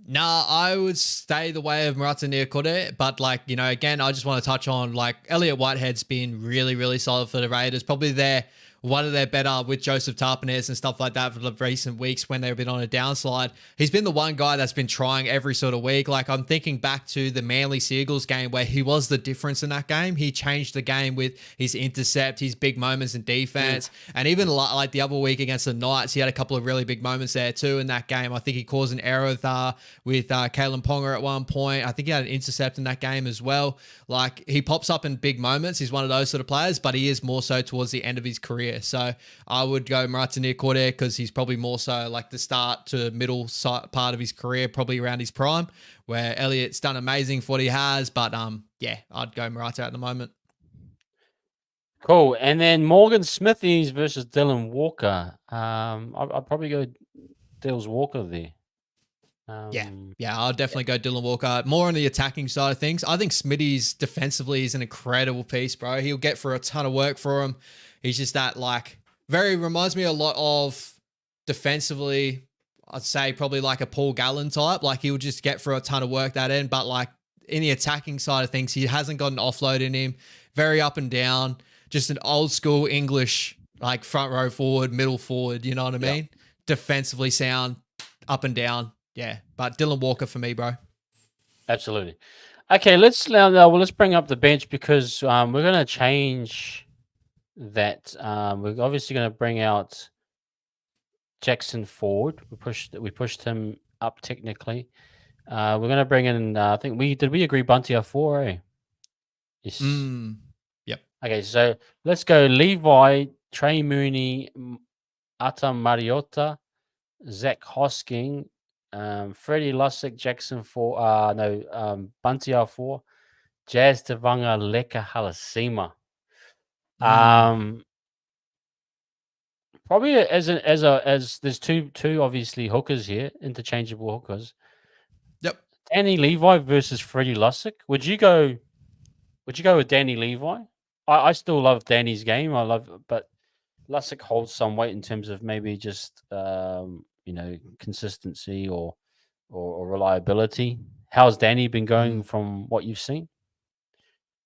Nah, I would stay the way of Murata Niokore, but like, again, I just want to touch on like Elliot Whitehead's been really, really solid for the Raiders. Probably one of their better with Joseph Tarpanese and stuff like that for the recent weeks when they've been on a downslide. He's been the one guy that's been trying every sort of week. Like I'm thinking back to the Manly Seagulls game where he was the difference in that game. He changed the game with his intercept, his big moments in defense. And even like the other week against the Knights, he had a couple of really big moments there too in that game. I think he caused an error with Kalen Ponga at one point. I think he had an intercept in that game as well. Like he pops up in big moments. He's one of those sort of players, but he is more so towards the end of his career. So I would go Murata Niokore because he's probably more so like the start to middle part of his career, probably around his prime, where Elliot's done amazing for what he has. But yeah, I'd go Murata at the moment. Cool. And then Morgan Smithies versus Dylan Walker. I'd probably go Dylan Walker there. Yeah, I'll definitely go Dylan Walker. More on the attacking side of things. I think Smitty's defensively is an incredible piece, bro. He'll get for a ton of work for him. He's just that reminds me a lot of defensively, I'd say probably like a Paul Gallen type. Like he'll just get for a ton of work that end, but like in the attacking side of things, he hasn't got an offload in him. Very up and down, just an old school English, like front row forward, middle forward, you know what I mean? Defensively sound, up and down. Yeah, but Dylan Walker for me, bro. Absolutely. Okay, let's bring up the bench because we're going to change that. We're obviously going to bring out Jackson Ford. We pushed him up technically. We're going to bring in. I think we agree Bunty are 4, eh? Yes. Yep. Okay, so let's go Levi, Trey Mooney, Ata Mariota, Zach Hosking, Freddie Lussick, Jackson 4. Bunty are 4, Jazz Tavanga, Leka Halasima. Probably as there's two obviously hookers here, interchangeable hookers. Yep. Danny Levi versus Freddie Lussick. Would you go with Danny Levi? I still love Danny's game. But Lussick holds some weight in terms of maybe just consistency or reliability. How's Danny been going from what you've seen?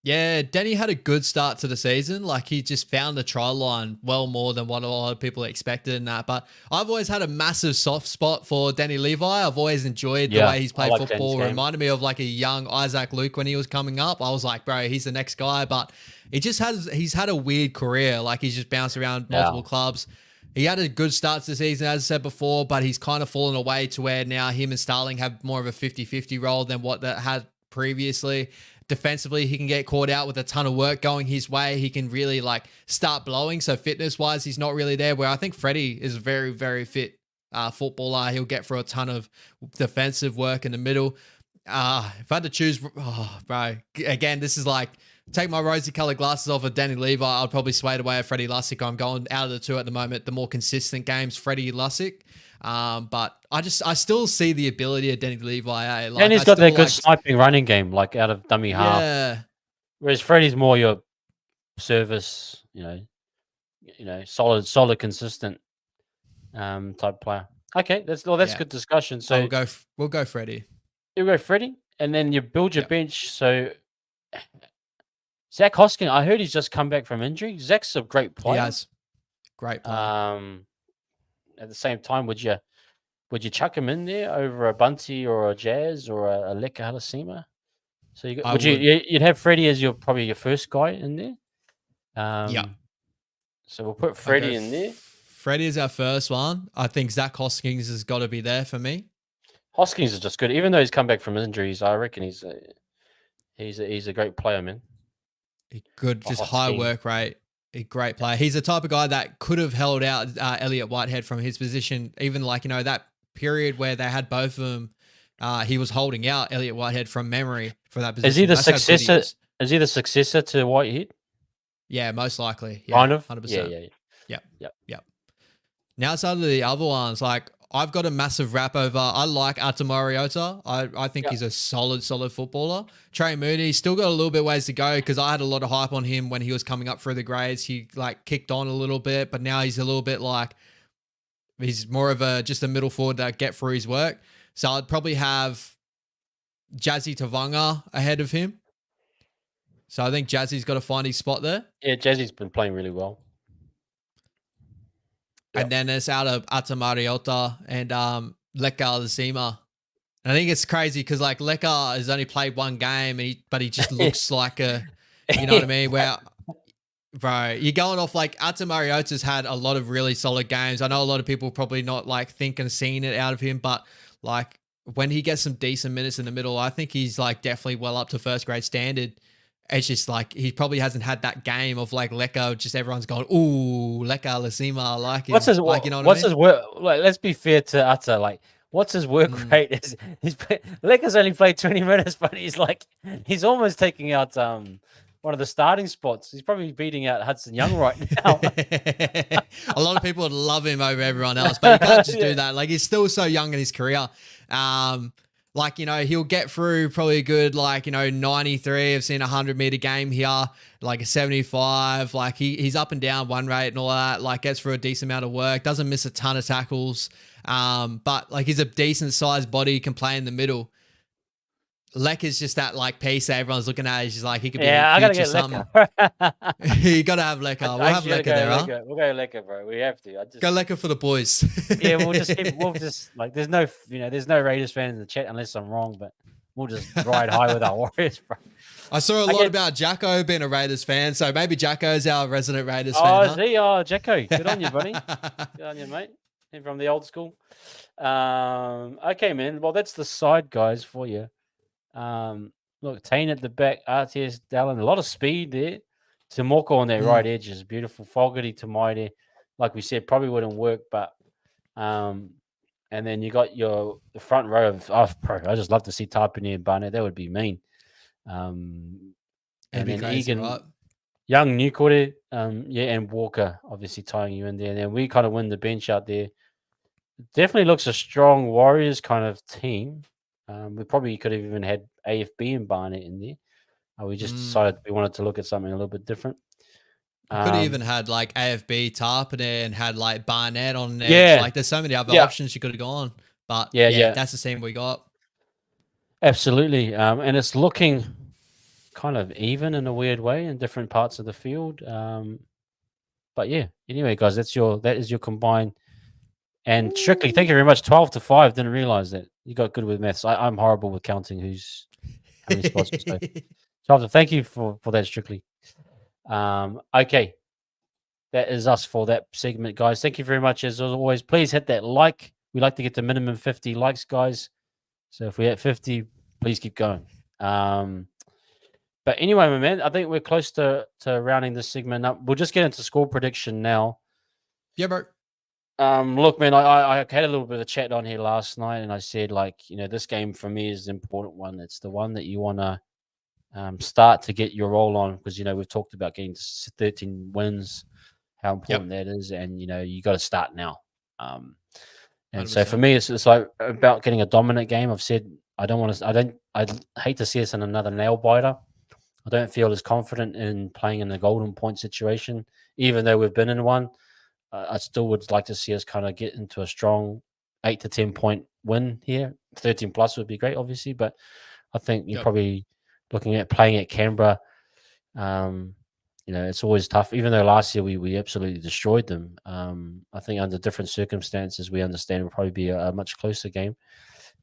Yeah, Danny had a good start to the season. Like he just found the try line well more than what a lot of people expected in that. But I've always had a massive soft spot for Danny Levi. I've always enjoyed the way he's played football. Reminded me of like a young Isaac Luke when he was coming up. I was like, bro, he's the next guy. But he's had a weird career. Like he's just bounced around multiple clubs. He had a good start to the season, as I said before, but he's kind of fallen away to where now him and Starling have more of a 50-50 role than what that had previously. Defensively, he can get caught out with a ton of work going his way. He can really like start blowing. So fitness-wise, he's not really there. Where I think Freddie is a very, very fit footballer. He'll get for a ton of defensive work in the middle. If I had to choose, bro, again, this is like take my rosy-colored glasses off of Danny Levi. I'd probably sway away at Freddie Lussick. I'm going out of the two at the moment. The more consistent games, Freddie Lussick. But I still see the ability of Danny Levi. And he's got that good sniping running game, like out of dummy half. Yeah. Whereas Freddie's more your service, solid, consistent type player. Okay, that's good discussion. So we'll go Freddie. You go Freddie, and then you build your bench. So Zach Hosking, I heard he's just come back from injury. Zach's a great player. He has. Great player. At the same time, would you chuck him in there over a Bunty or a Jazz or a Leka Halasima? So you'd have Freddie as your first guy in there. Yeah. So we'll put Freddie in there. Freddie is our first one. I think Zach Hoskins has got to be there for me. Hoskins is just good, even though he's come back from injuries. I reckon he's a great player, man. Good, just high work rate. A great player. He's the type of guy that could have held out Elliot Whitehead from his position. Even that period where they had both of them, he was holding out Elliot Whitehead from memory for that position. Is he the successor? Is he the successor to Whitehead? Yeah, most likely. Yeah, kind of. 100%. Yeah. Now, outside of the other ones, like I've got a massive rap over. I like Ata Mariota. I think he's a solid footballer. Trey Mooney still got a little bit ways to go because I had a lot of hype on him when he was coming up through the grades. He kicked on a little bit, but now he's a little bit he's more of just a middle forward that get through his work. So I'd probably have Jazzy Tavanga ahead of him. So I think Jazzy's got to find his spot there. Yeah, Jazzy's been playing really well. And then it's out of Ata Mariota and Leka Lasima. And I think it's crazy because like Leka has only played one game, but he just looks like a, you know what I mean? Where, bro, you're going off like Ata Mariota's had a lot of really solid games. I know a lot of people probably not like think and seeing it out of him, but like when he gets some decent minutes in the middle, I think he's like definitely well up to first grade standard. It's just like he probably hasn't had that game of like Leka. Just everyone's going, ooh, Leka Lasima. I like him. What's his like, you know what's I mean? his work? Like, let's be fair to Atta. Like, what's his work rate? Leka's only played 20 minutes, but he's almost taking out one of the starting spots. He's probably beating out Hudson Young right now. A lot of people would love him over everyone else, but you can't just do that. Like, he's still so young in his career. Like, you know, he'll get through probably a good, like, you know, 93. I've seen a 100-meter game here, like a 75. Like, he's up and down one rate and all that. Like, gets through a decent amount of work. Doesn't miss a ton of tackles. But, like, he's a decent-sized body. Can play in the middle. Lek is just that, like, piece that everyone's looking at. He's just like, he could be I the gotta future get something. You got to have Leka. We'll have Leka there, huh? We'll go Leka, bro. We have to. Go Leka for the boys. Yeah, we'll just like, there's no Raiders fan in the chat unless I'm wrong, but we'll just ride high with our Warriors, bro. I saw a lot about Jacko being a Raiders fan, so maybe Jacko's our resident Raiders fan. Oh, huh? is he? Oh, Jacko. Good on you, buddy. Good on you, mate. And from the old school. Okay, man. Well, that's the side guys for you. Look, Tane at the back, RTS, Dallin, a lot of speed there. Timoko on that right edge is beautiful. Fogarty to Maide, like we said, probably wouldn't work, but and then you got the front row of pro. I just love to see Tapine and Barnett. That would be mean. And then crazy, Egan, right? Young, Newcore, and Walker obviously tying you in there. And then we kind of win the bench out there. Definitely looks a strong Warriors kind of team. We probably could have even had AFB and Barnett in there. We just decided we wanted to look at something a little bit different. Could have even had like AFB Tarpon and had like Barnett on there. Yeah. Like there's so many other options you could have gone. But yeah, that's the team we got. Absolutely. And it's looking kind of even in a weird way in different parts of the field. But yeah, anyway, guys, that is your combined. And Strictly, thank you very much. 12-5. Didn't realize that. You got good with maths. I'm horrible with counting how many spots. So 12. Thank you for that, Strictly. Okay. That is us for that segment, guys. Thank you very much. As always, please hit that like. We like to get to minimum 50 likes, guys. So if we hit 50, please keep going. But anyway, my man, I think we're close to rounding this segment up. We'll just get into score prediction now. Yeah, bro. Look, man, I had a little bit of a chat on here last night, and I said, like, this game for me is an important one. It's the one that you want to start to get your roll on because, we've talked about getting to 13 wins, how important that is, and, you got to start now. And 100%. So for me, it's like about getting a dominant game. I've said I'd hate to see us in another nail biter. I don't feel as confident in playing in the golden point situation, even though we've been in one. I still would like to see us kind of get into a strong 8 to 10 point win here. 13 plus would be great, obviously, but I think you're probably looking at playing at Canberra. It's always tough. Even though last year we absolutely destroyed them, I think under different circumstances, we understand it will probably be a much closer game.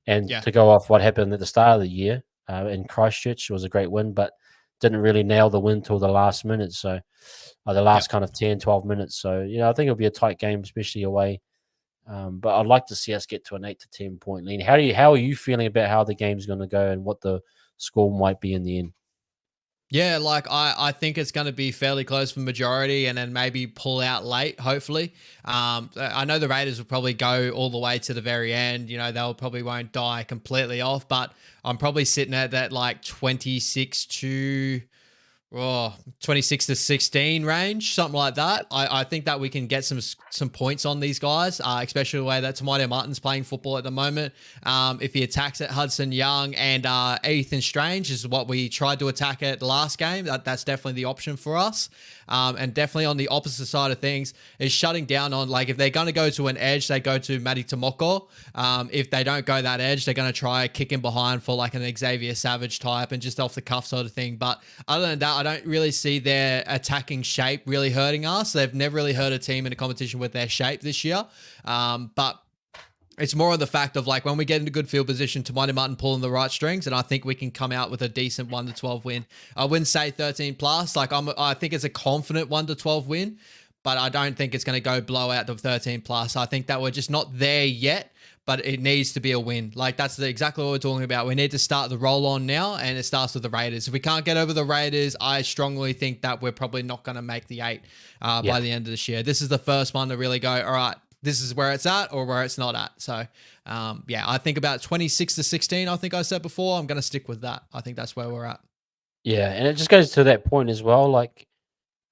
And to go off what happened at the start of the year in Christchurch was a great win, but didn't really nail the win till the last minute. So the last kind of 10, 12 minutes. So, I think it'll be a tight game, especially away. But I'd like to see us get to an 8 to 10 point lead. How are you feeling about how the game's going to go and what the score might be in the end? Yeah, like I think it's going to be fairly close for majority and then maybe pull out late, hopefully. I know the Raiders will probably go all the way to the very end. They'll probably won't die completely off, but I'm probably sitting at that like 26 to 16 range, something like that. I think that we can get some points on these guys, especially the way that Tamaito Martin's playing football at the moment. If he attacks at Hudson Young and Ethan Strange is what we tried to attack at the last game, that's definitely the option for us. and definitely on the opposite side of things is shutting down on, like, if they're going to go to an edge, they go to Matty Tomoko. If they don't go that edge, they're going to try kicking behind for like an Xavier Savage type and just off the cuff sort of thing. But other than that, I don't really see their attacking shape really hurting us. They've never really hurt a team in a competition with their shape this year. But it's more of the fact of, like, when we get into good field position, Tamani Martin pulling the right strings, and I think we can come out with a decent 1-12 win. I wouldn't say 13 plus. Like, I think it's a confident 1-12 win, but I don't think it's going to go blow out the 13 plus. I think that we're just not there yet, but it needs to be a win. Like, that's exactly what we're talking about. We need to start the roll on now, and it starts with the Raiders. If we can't get over the Raiders, I strongly think that we're probably not going to make the 8 by the end of this year. This is the first one to really go, all right, this is where it's at or where it's not at. So, I think about 26-16, I think I said before. I'm going to stick with that. I think that's where we're at. Yeah, and it just goes to that point as well. Like,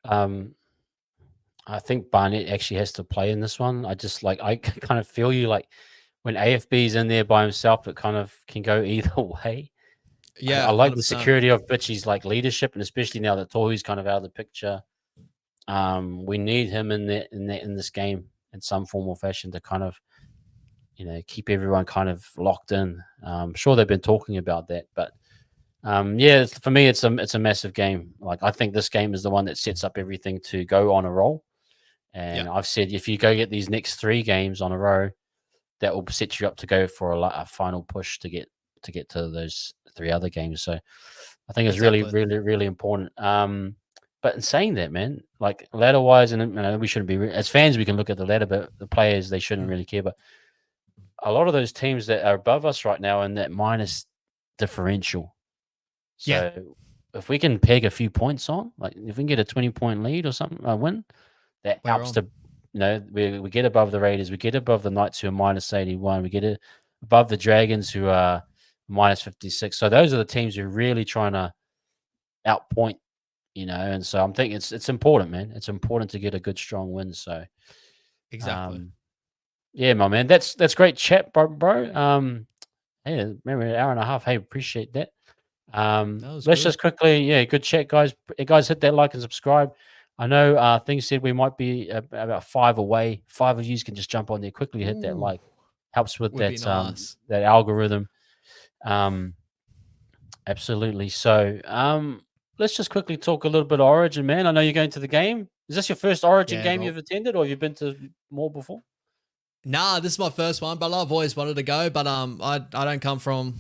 I think Barnett actually has to play in this one. I kind of feel you, like, when AFB's in there by himself, it kind of can go either way. Yeah, I like 100%. the security of Bitchy's, like, leadership, and especially now that Tohu's kind of out of the picture. We need him in this game in some form or fashion to kind of, keep everyone kind of locked in. I'm sure they've been talking about that, but for me, it's a massive game. Like, I think this game is the one that sets up everything to go on a roll. And I've said, if you go get these next 3 games on a row, that will set you up to go for a final push to get to those 3 other games. So I think it's really, really, really important. But in saying that, man, like, ladder wise, and we shouldn't be as fans, we can look at the ladder, but the players, they shouldn't really care. But a lot of those teams that are above us right now in that minus differential. So if we can peg a few points on, like, if we can get a 20-point lead or something, a win, that helps to, we get above the Raiders, we get above the Knights who are minus 81, we get it above the Dragons who are minus 56. So those are the teams who are really trying to outpoint, and so I'm thinking it's important, man. It's important to get a good, strong win. So exactly. Yeah, my man. That's great chat, bro. Hey, remember an hour and a half. Hey, appreciate that. Let's just quickly, good chat, guys. Guys, hit that like and subscribe. I know things said we might be about 5 away. 5 of you can just jump on there quickly, hit that like. Helps with that nice. That algorithm. Absolutely. So let's just quickly talk a little bit of Origin, man. I know you're going to the game. Is this your first Origin game you've attended, or have you been to more before? Nah, this is my first one, but I've always wanted to go. But I don't come from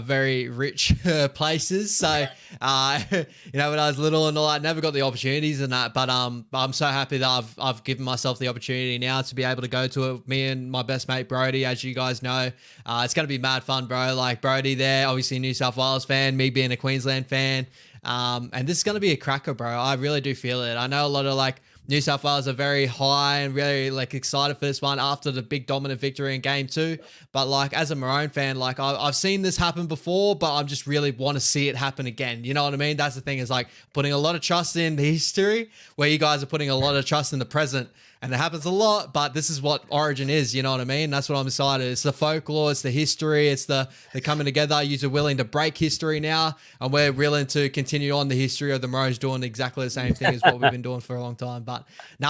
very rich places, so when I was little and all, I never got the opportunities and that. But I'm so happy that I've given myself the opportunity now to be able to go to it. Me and my best mate Brody, as you guys know, it's gonna be mad fun, bro. Like, Brody there, obviously New South Wales fan, me being a Queensland fan, and this is gonna be a cracker, bro. I really do feel it. I know a lot of New South Wales are very high and really excited for this one after the big dominant victory in game 2. But as a Maroon fan, I've seen this happen before, but I just really want to see it happen again. You know what I mean? That's the thing, is putting a lot of trust in the history, where you guys are putting a lot of trust in the present. And it happens a lot, but this is what Origin is, you know what I mean? That's what I'm excited. It's the folklore, it's the history, it's the coming together. You're willing to break history now, and we're willing to continue on the history of the Maroons doing exactly the same thing as what we've been doing for a long time. But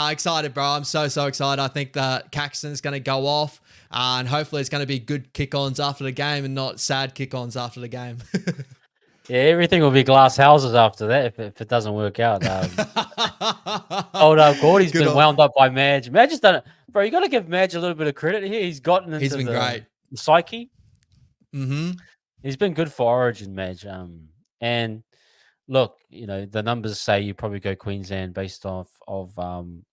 excited, bro. I'm so excited. I think that Caxton's going to go off, and hopefully it's going to be good kick-ons after the game and not sad kick-ons after the game. Yeah, everything will be glass houses after that if it doesn't work out. Gordy's been wound up by Madge. Madge has done it. Bro, you got to give Madge a little bit of credit here. He's gotten into the psyche. Mm-hmm. He's been good for Origin, Madge. And look, the numbers say you probably go Queensland based off of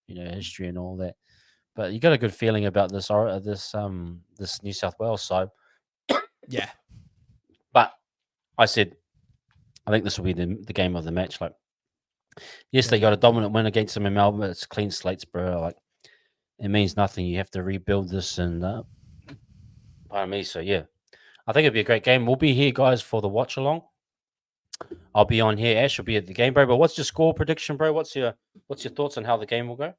history and all that. But you got a good feeling about this New South Wales side. Yeah. But I said, I think this will be the game of the match. Yes, they got a dominant win against them in Melbourne, but it's clean slates, bro. It means nothing. You have to rebuild this, and pardon me. So yeah, I think it'll be a great game. We'll be here, guys, for the watch along. I'll be on here. Ash will be at the game, bro. But what's your score prediction, bro? What's your thoughts on how the game will go?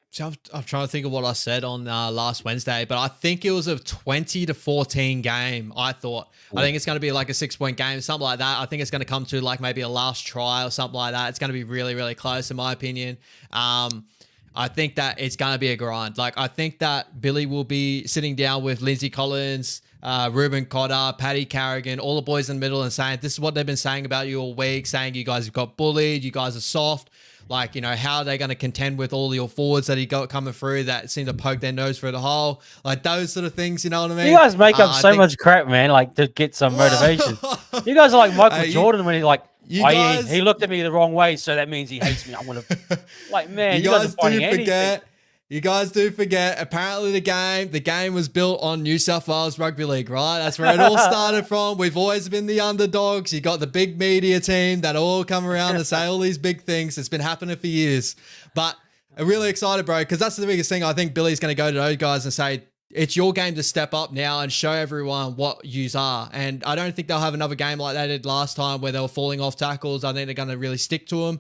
So I'm trying to think of what I said on last Wednesday, but I think it was a 20-14 game. I think it's going to be like a 6-point game, something like that. I think it's going to come to like maybe a last try or something like that. It's going to be really, really close in my opinion. I think that it's going to be a grind. Like, I think that Billy will be sitting down with Lindsay Collins, Ruben Cotter, Paddy Carrigan, all the boys in the middle and saying, this is what they've been saying about you all week, saying you guys have got bullied, you guys are soft. Like, you know, how are they going to contend with all your forwards that he got coming through that seem to poke their nose through the hole? Like, those sort of things, you know what I mean? You guys make up so much crap, man, like to get some motivation. You guys are like Michael Jordan when he like, he looked at me the wrong way, so that means he hates me. I'm going to, like, man, you guys do forget. You guys do forget, apparently the game was built on New South Wales Rugby League, right? That's where it all started from. We've always been the underdogs. You got the big media team that all come around and say all these big things. It's been happening for years. But I'm really excited, bro, because that's the biggest thing. I think Billy's going to go to those guys and say, it's your game to step up now and show everyone what yous are. And I don't think they'll have another game like they did last time where they were falling off tackles. I think they're going to really stick to them.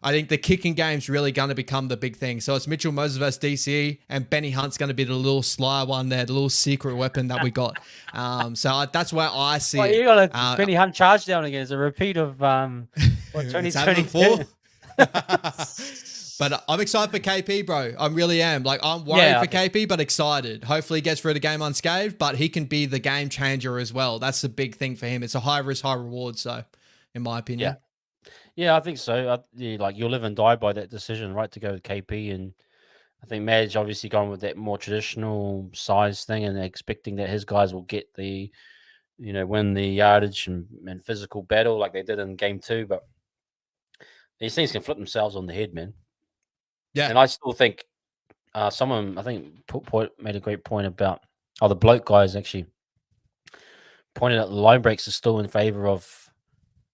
I think the kicking game's really going to become the big thing. So it's Mitchell Moses versus DCE, and Benny Hunt's going to be the little sly one there, the little secret weapon that we got. That's where I see it. You got a Benny Hunt charge down again. It's a repeat of 2024. But I'm excited for KP, bro. I really am. Like, I'm worried for KP, but excited. Hopefully he gets through the game unscathed, but he can be the game changer as well. That's the big thing for him. It's a high risk, high reward. So, in my opinion. Yeah, I think so. Like, you'll live and die by that decision, right, to go with KP. And I think Madge obviously gone with that more traditional size thing and expecting that his guys will get the, win the yardage and physical battle like they did in game 2. But these things can flip themselves on the head, man. Yeah. And I still think someone, I think, made a great point about, the bloke guys actually pointed out the line breaks are still in favor of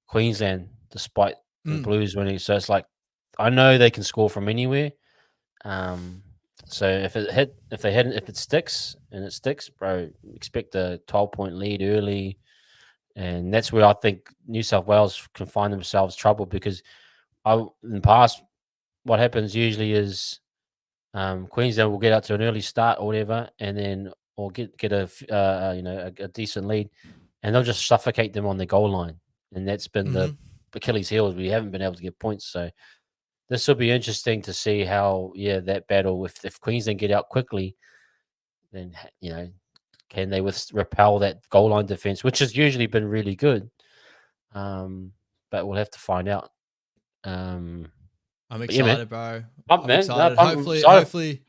Queensland, despite the Blues winning. So it's like, I know they can score from anywhere. So if it sticks, bro, expect a 12-point lead early. And that's where I think New South Wales can find themselves trouble, because in the past, what happens usually is Queensland will get out to an early start or whatever, and then or get a decent lead, and they'll just suffocate them on the goal line. And that's been the Achilles heel. We haven't been able to get points. So this will be interesting to see how, that battle, if Queensland get out quickly, then, can they repel that goal line defense, which has usually been really good. But we'll have to find out. I'm excited, bro. I'm excited.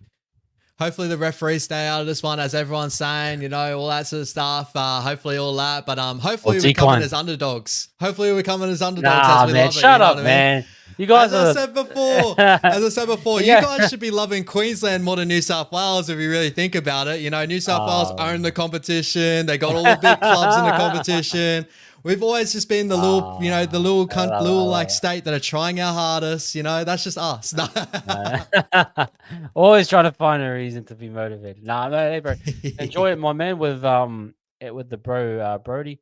Hopefully the referees stay out of this one, as everyone's saying, all that sort of stuff. Hopefully all that, but hopefully we come in as underdogs. Nah, man, shut up, man. You guys, as I said before, you guys should be loving Queensland more than New South Wales if you really think about it. New South Wales own the competition. They got all the big clubs in the competition. We've always just been the little state that are trying our hardest. That's just us. Always trying to find a reason to be motivated. No, hey, bro. Enjoy it, my man, with the bro Brody.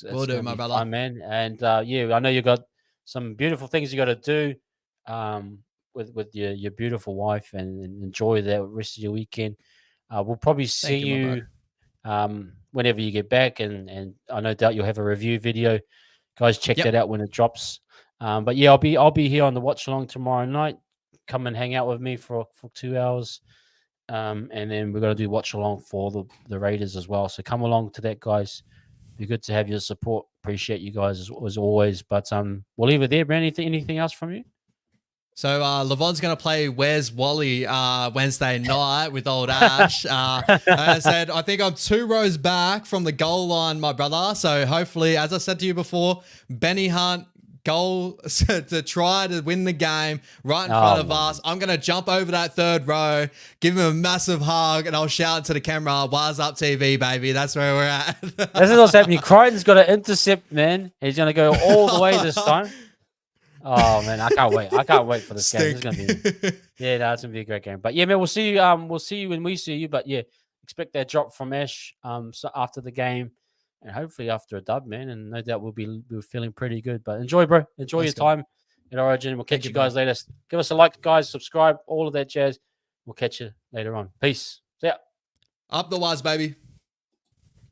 Will do, my brother. Fun, man. And I know you got some beautiful things you got to do with your beautiful wife, and enjoy the rest of your weekend. We'll probably see you whenever you get back, and I no doubt you'll have a review video. Guys, check that out when it drops. But yeah, I'll be here on the watch along tomorrow night. Come and hang out with me for 2 hours, and then we're gonna do watch along for the Raiders as well. So come along to that, guys. Be good to have your support. Appreciate you guys as always. But we'll leave it there, Brandon. Anything else from you? So Levon's going to play Where's Wally Wednesday night with old Ash. I said, I think I'm 2 rows back from the goal line, my brother. So hopefully, as I said to you before, Benny Hunt, goal to try to win the game right in front of us. I'm going to jump over that 3rd row, give him a massive hug, and I'll shout to the camera, "Wise up TV, baby." That's where we're at. This is what's happening. Crichton's got to intercept, man. He's going to go all the way this time. Oh man, I can't wait. I can't wait for this game. It's gonna be, it's gonna be a great game. But yeah, man, we'll see you. We'll see you when we see you. But yeah, expect that drop from Ash. So after the game, and hopefully after a dub, man. And no doubt we'll be feeling pretty good. But enjoy, bro. Enjoy your time at Origin. We'll catch you guys later. Give us a like, guys. Subscribe. All of that jazz. We'll catch you later on. Peace. See ya. Up the waz, baby.